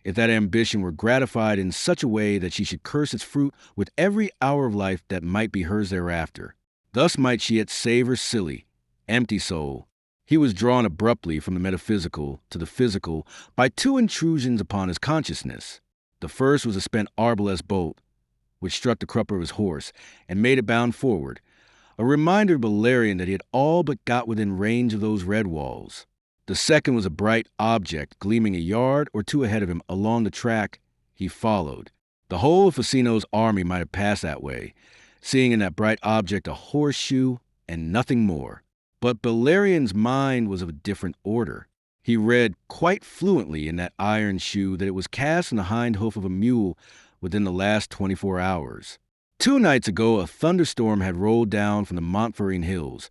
Speaker 1: if that ambition were gratified in such a way that she should curse its fruit with every hour of life that might be hers thereafter. Thus might she yet save her silly, empty soul. He was drawn abruptly from the metaphysical to the physical by two intrusions upon his consciousness. The first was a spent arbalest bolt, which struck the crupper of his horse and made it bound forward, a reminder to Bellarion that he had all but got within range of those red walls. The second was a bright object gleaming a yard or two ahead of him along the track he followed. The whole of Facino's army might have passed that way, seeing in that bright object a horseshoe and nothing more. But Bellarion's mind was of a different order. He read quite fluently in that iron shoe that it was cast in the hind hoof of a mule within the last 24 hours. 2 nights ago, a thunderstorm had rolled down from the Montferrine hills,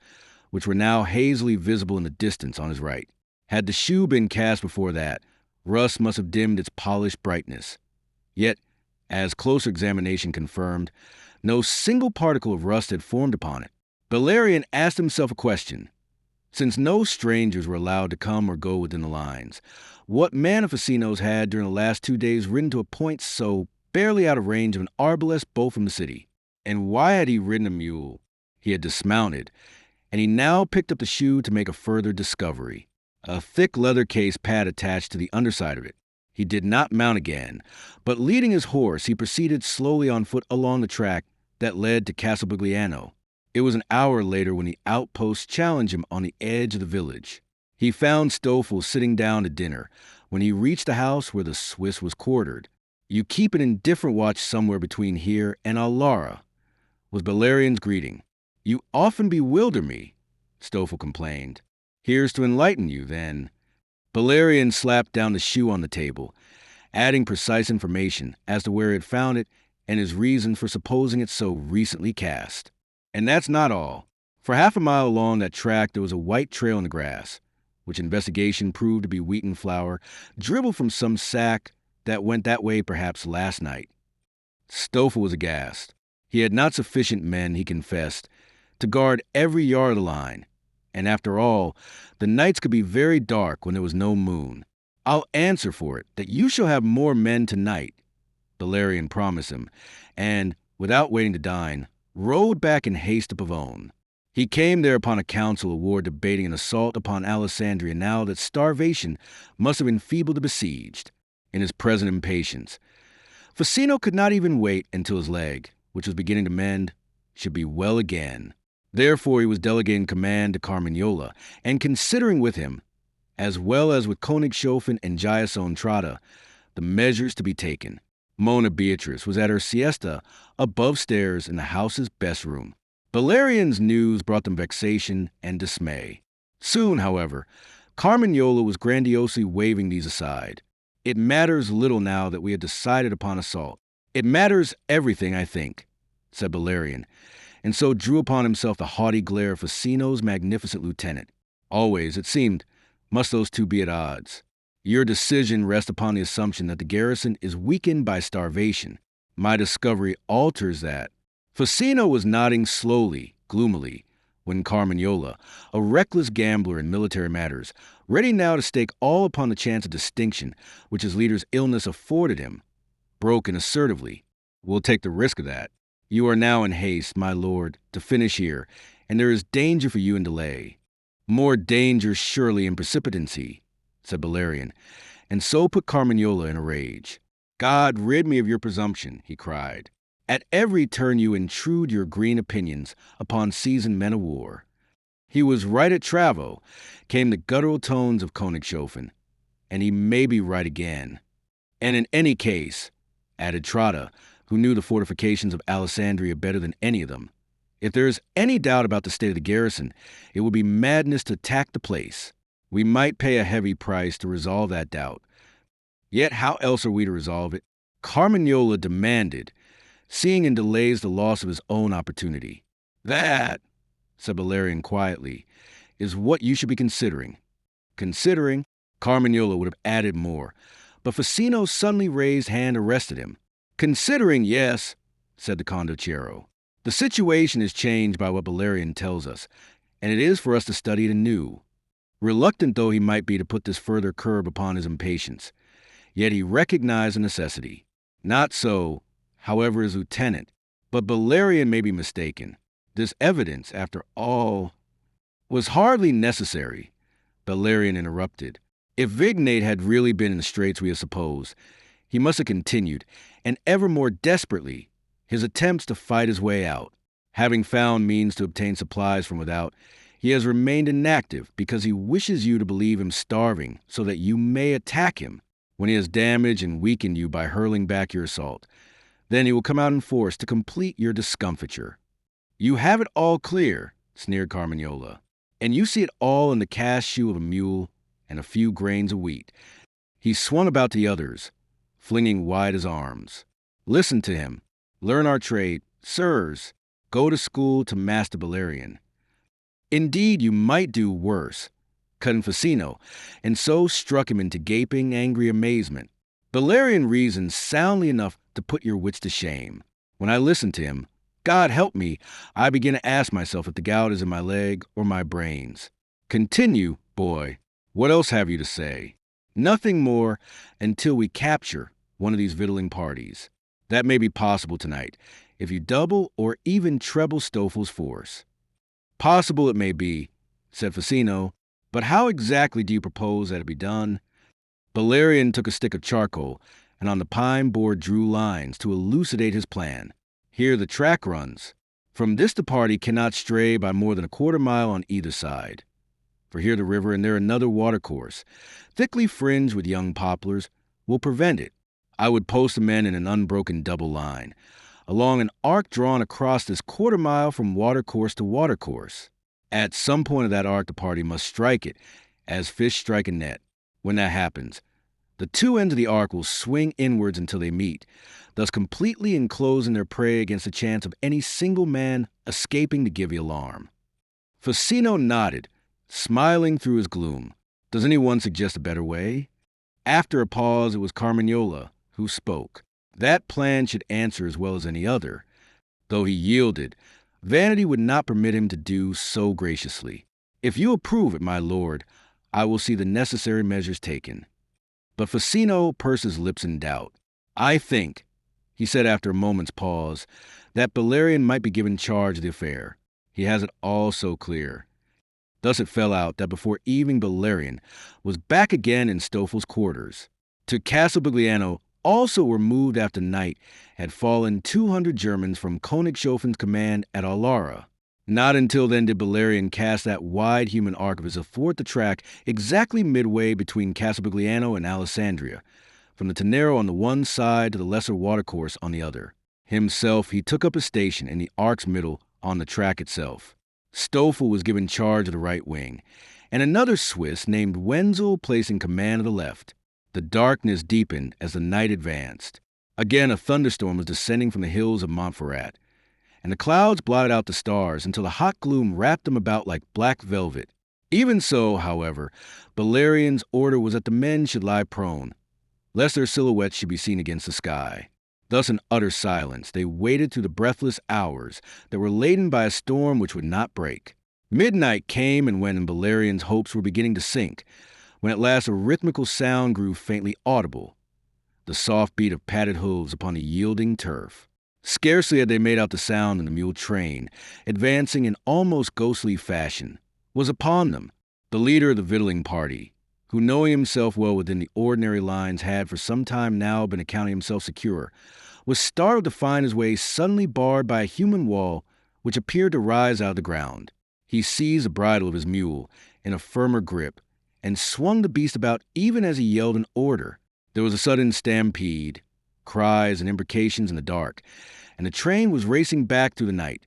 Speaker 1: which were now hazily visible in the distance on his right. Had the shoe been cast before that, rust must have dimmed its polished brightness. Yet, as closer examination confirmed, no single particle of rust had formed upon it. Bellarion asked himself a question. Since no strangers were allowed to come or go within the lines, what man of Facino's had during the last 2 days ridden to a point so barely out of range of an arbalest bolt from the city? And why had he ridden a mule? He had dismounted, and he now picked up the shoe to make a further discovery. A thick leather case pad attached to the underside of it. He did not mount again, but leading his horse, he proceeded slowly on foot along the track that led to Casabugliano. It was an hour later when the outposts challenged him on the edge of the village. He found Stoffel sitting down to dinner when he reached the house where the Swiss was quartered. "You keep an indifferent watch somewhere between here and Alara," was Bellarion's greeting. "You often bewilder me," Stoffel complained. "Here's to enlighten you, then." Bellarion slapped down the shoe on the table, adding precise information as to where he had found it and his reason for supposing it so recently cast. And that's not all. For half a mile along that track there was a white trail in the grass, which investigation proved to be wheaten flour, dribbled from some sack that went that way perhaps last night. Stoffel was aghast. He had not sufficient men, he confessed, to guard every yard of the line. And after all, the nights could be very dark when there was no moon. "I'll answer for it that you shall have more men tonight," Bellarion promised him, and, without waiting to dine, rode back in haste to Pavone. He came there upon a council of war debating an assault upon Alessandria now that starvation must have enfeebled the besieged. In his present impatience, Facino could not even wait until his leg, which was beginning to mend, should be well again. Therefore he was delegating command to Carmignola, and considering with him, as well as with Königshofen and Giasone Trotta, the measures to be taken. Mona Beatrice was at her siesta above stairs in the house's best room. Bellarion's news brought them vexation and dismay. Soon, however, Carmignola was grandiosely waving these aside. It matters little now that we have decided upon assault. It matters everything, I think, said Bellarion, and so drew upon himself the haughty glare of Facino's magnificent lieutenant. Always, it seemed, must those two be at odds. Your decision rests upon the assumption that the garrison is weakened by starvation. My discovery alters that. Facino was nodding slowly, gloomily, when Carmignola, a reckless gambler in military matters, ready now to stake all upon the chance of distinction which his leader's illness afforded him, broke in assertively. We'll take the risk of that. You are now in haste, my lord, to finish here, and there is danger for you in delay. More danger surely in precipitancy, said Bellarion, and so put Carmignola in a rage. God rid me of your presumption, he cried. At every turn you intrude your green opinions upon seasoned men of war. He was right at Travo, came the guttural tones of Königshofen, and he may be right again. And in any case, added Trotta, who knew the fortifications of Alessandria better than any of them, if there is any doubt about the state of the garrison, it would be madness to attack the place. We might pay a heavy price to resolve that doubt. Yet how else are we to resolve it? Carmignola demanded, seeing in delays the loss of his own opportunity. That, said Bellarion quietly, is what you should be considering. Considering, Carmignola would have added more, but Facino's suddenly raised hand arrested him. Considering, yes, said the condottiero. The situation is changed by what Bellarion tells us, and it is for us to study it anew. Reluctant though he might be to put this further curb upon his impatience, yet he recognized the necessity. Not so, however, his lieutenant, but Bellarion may be mistaken. This evidence, after all, was hardly necessary, Bellarion interrupted. If Vignate had really been in the straits we have supposed, he must have continued, and ever more desperately, his attempts to fight his way out. Having found means to obtain supplies from without, he has remained inactive because he wishes you to believe him starving so that you may attack him when he has damaged and weakened you by hurling back your assault. Then he will come out in force to complete your discomfiture. You have it all clear, sneered Carmignola, and you see it all in the cast shoe of a mule and a few grains of wheat. He swung about the others, flinging wide his arms. Listen to him. Learn our trade. Sirs, go to school to Master Bellarion. Indeed, you might do worse, cut in Facino, and so struck him into gaping, angry amazement. Bellarion reasoned soundly enough to put your wits to shame. When I listen to him, God help me, I begin to ask myself if the gout is in my leg or my brains. Continue, boy. What else have you to say? Nothing more until we capture one of these victualling parties. That may be possible tonight, if you double or even treble Stoffel's force. Possible it may be, said Facino, but how exactly do you propose that it be done? Bellarion took a stick of charcoal, and on the pine board drew lines to elucidate his plan. Here the track runs. From this the party cannot stray by more than a quarter mile on either side. For here the river and there another watercourse, thickly fringed with young poplars, will prevent it. I would post the men in an unbroken double line, along an arc drawn across this quarter mile from watercourse to watercourse. At some point of that arc the party must strike it, as fish strike a net. When that happens, the two ends of the arc will swing inwards until they meet, thus completely enclosing their prey against the chance of any single man escaping to give the alarm. Facino nodded, smiling through his gloom. Does anyone suggest a better way? After a pause, it was Carmignola who spoke. That plan should answer as well as any other. Though he yielded, vanity would not permit him to do so graciously. If you approve it, my lord, I will see the necessary measures taken. But Facino pursed his lips in doubt. I think, he said after a moment's pause, that Bellarion might be given charge of the affair. He has it all so clear. Thus it fell out that before evening Bellarion was back again in Stofel's quarters. To Castelbigliano also were moved after night had fallen 200 Germans from Königshofen's command at Alara. Not until then did Bellarion cast that wide human arc of his athwart the track exactly midway between Castelbigliano and Alessandria, from the Tenero on the one side to the lesser watercourse on the other. Himself, he took up a station in the arc's middle on the track itself. Stoffel was given charge of the right wing, and another Swiss named Wenzel placed in command of the left. The darkness deepened as the night advanced. Again a thunderstorm was descending from the hills of Montferrat, and the clouds blotted out the stars until the hot gloom wrapped them about like black velvet. Even so, however, Bellarion's order was that the men should lie prone, lest their silhouettes should be seen against the sky. Thus in utter silence they waited through the breathless hours that were laden by a storm which would not break. Midnight came and went, and Bellarion's hopes were beginning to sink, when at last a rhythmical sound grew faintly audible, the soft beat of padded hooves upon the yielding turf. Scarcely had they made out the sound when the mule train, advancing in almost ghostly fashion, was upon them. The leader of the victualling party, who, knowing himself well within the ordinary lines, had for some time now been accounting himself secure, was startled to find his way suddenly barred by a human wall which appeared to rise out of the ground. He seized the bridle of his mule in a firmer grip and swung the beast about even as he yelled an order. There was a sudden stampede, cries and imprecations in the dark, and the train was racing back through the night,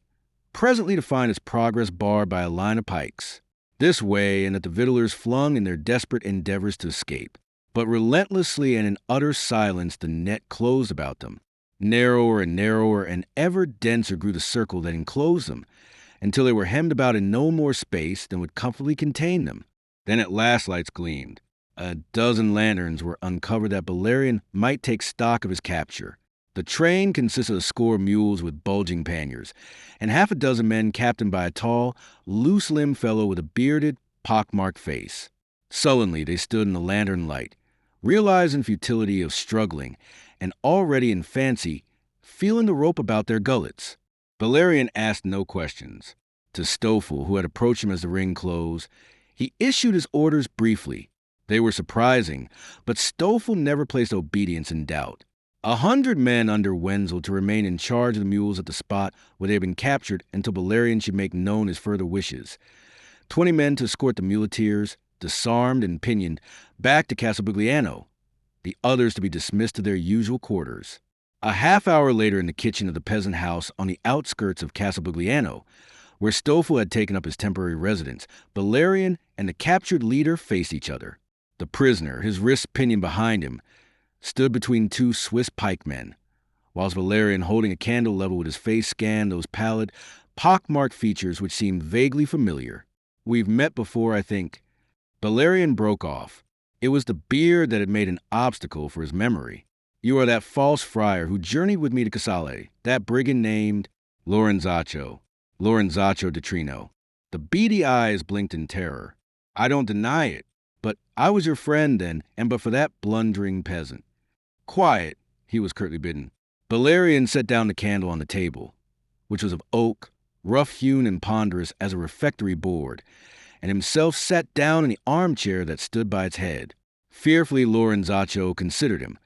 Speaker 1: presently to find its progress barred by a line of pikes. This way, and that the victuallers flung in their desperate endeavors to escape. But relentlessly and in utter silence the net closed about them. Narrower and ever denser grew the circle that enclosed them, until they were hemmed about in no more space than would comfortably contain them. Then at last lights gleamed. A dozen lanterns were uncovered that Bellarion might take stock of his capture. The train consisted of a score of mules with bulging panniers, and half a dozen men captained by a tall, loose-limbed fellow with a bearded, pock-marked face. Sullenly they stood in the lantern light, realizing futility of struggling, and already in fancy, feeling the rope about their gullets. Bellarion asked no questions. To Stoffel, who had approached him as the ring closed, he issued his orders briefly. They were surprising, but Stoffel never placed obedience in doubt. 100 men under Wenzel to remain in charge of the mules at the spot where they had been captured until Bellarion should make known his further wishes. 20 men to escort the muleteers, disarmed and pinioned, back to Castelbigliano. The others to be dismissed to their usual quarters. A half-hour later in the kitchen of the peasant house on the outskirts of Castelbigliano, where Stoffel had taken up his temporary residence, Bellarion and the captured leader faced each other. The prisoner, his wrists pinioned behind him, stood between two Swiss pikemen, whilst Bellarion, holding a candle level with his face, scanned those pallid, pock-marked features which seemed vaguely familiar. "We've met before, I think." Bellarion broke off. It was the beard that had made an obstacle for his memory. "You are that false friar who journeyed with me to Casale, that brigand named Lorenzaccio de Trino." The beady eyes blinked in terror. "I don't deny it, but I was your friend then, and but for that blundering peasant." "Quiet," he was curtly bidden. Bellarion set down the candle on the table, which was of oak, rough-hewn and ponderous as a refectory board, and himself sat down in the armchair that stood by its head. Fearfully Lorenzaccio considered him,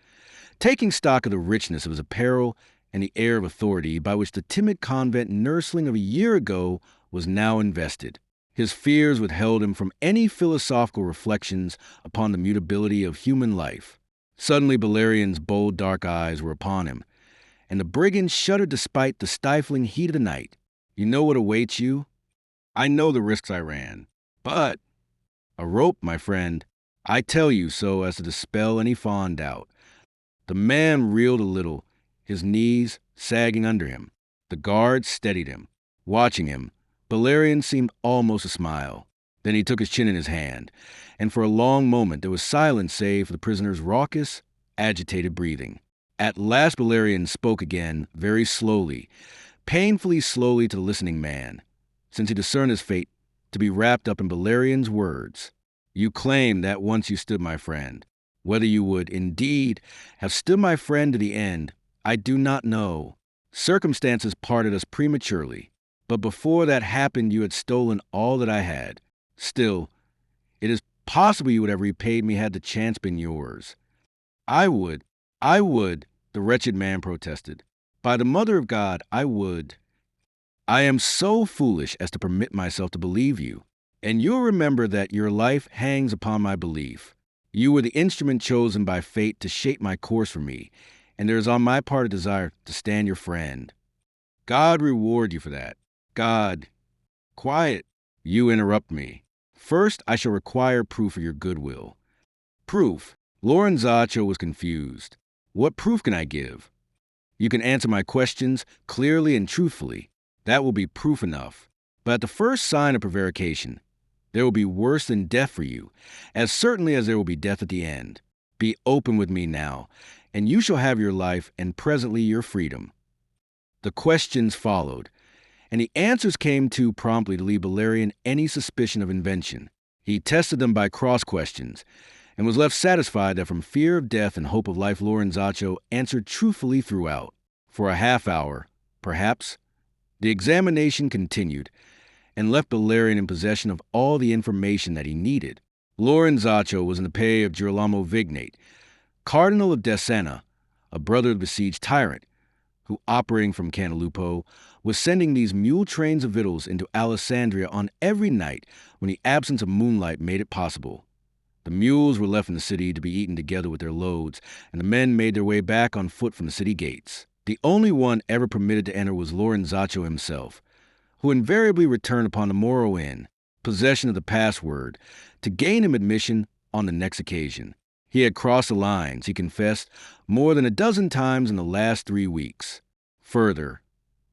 Speaker 1: taking stock of the richness of his apparel and the air of authority by which the timid convent nursling of a year ago was now invested. His fears withheld him from any philosophical reflections upon the mutability of human life. Suddenly Bellarion's bold dark eyes were upon him, and the brigand shuddered despite the stifling heat of the night. "You know what awaits you?" "I know the risks I ran, but—" "A rope, my friend. I tell you so as to dispel any fond doubt." The man reeled a little, his knees sagging under him. The guards steadied him. Watching him, Bellarion seemed almost to smile. Then he took his chin in his hand, and for a long moment there was silence save for the prisoner's raucous, agitated breathing. At last Bellarion spoke again, very slowly, painfully slowly to the listening man, since he discerned his fate to be wrapped up in Bellarion's words. "You claim that once you stood my friend. Whether you would, indeed, have stood my friend to the end, I do not know. Circumstances parted us prematurely, but before that happened, you had stolen all that I had. Still, it is possible you would have repaid me had the chance been yours. I would, the wretched man protested. By the Mother of God, I would. I am so foolish as to permit myself to believe you, and you'll remember that your life hangs upon my belief. You were the instrument chosen by fate to shape my course for me, and there is on my part a desire to stand your friend. God reward you for that. God. Quiet. You interrupt me. First, I shall require proof of your goodwill. Proof. Lorenzaccio was confused. What proof can I give? You can answer my questions clearly and truthfully. That will be proof enough. But at the first sign of prevarication, there will be worse than death for you, as certainly as there will be death at the end. Be open with me now, and you shall have your life and presently your freedom. The questions followed, and the answers came too promptly to leave Bellarion any suspicion of invention. He tested them by cross-questions, and was left satisfied that from fear of death and hope of life Lorenzaccio answered truthfully throughout. For a half hour, perhaps, the examination continued, and left Bellarion in possession of all the information that he needed. Lorenzaccio was in the pay of Girolamo Vignate, Cardinal of Desena, a brother of the besieged tyrant, who, operating from Cantalupo, was sending these mule trains of victuals into Alessandria on every night when the absence of moonlight made it possible. The mules were left in the city to be eaten together with their loads, and the men made their way back on foot from the city gates. The only one ever permitted to enter was Lorenzaccio himself, who invariably returned upon the morrow in possession of the password to gain him admission on the next occasion. He had crossed the lines, he confessed, more than a dozen times in the last 3 weeks. Further,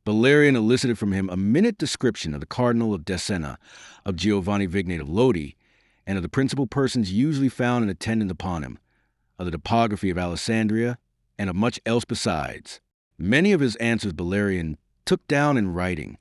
Speaker 1: Bellarion elicited from him a minute description of the Cardinal of Desena, of Giovanni Vignate of Lodi, and of the principal persons usually found in attendance upon him, of the topography of Alessandria, and of much else besides. Many of his answers Bellarion took down in writing,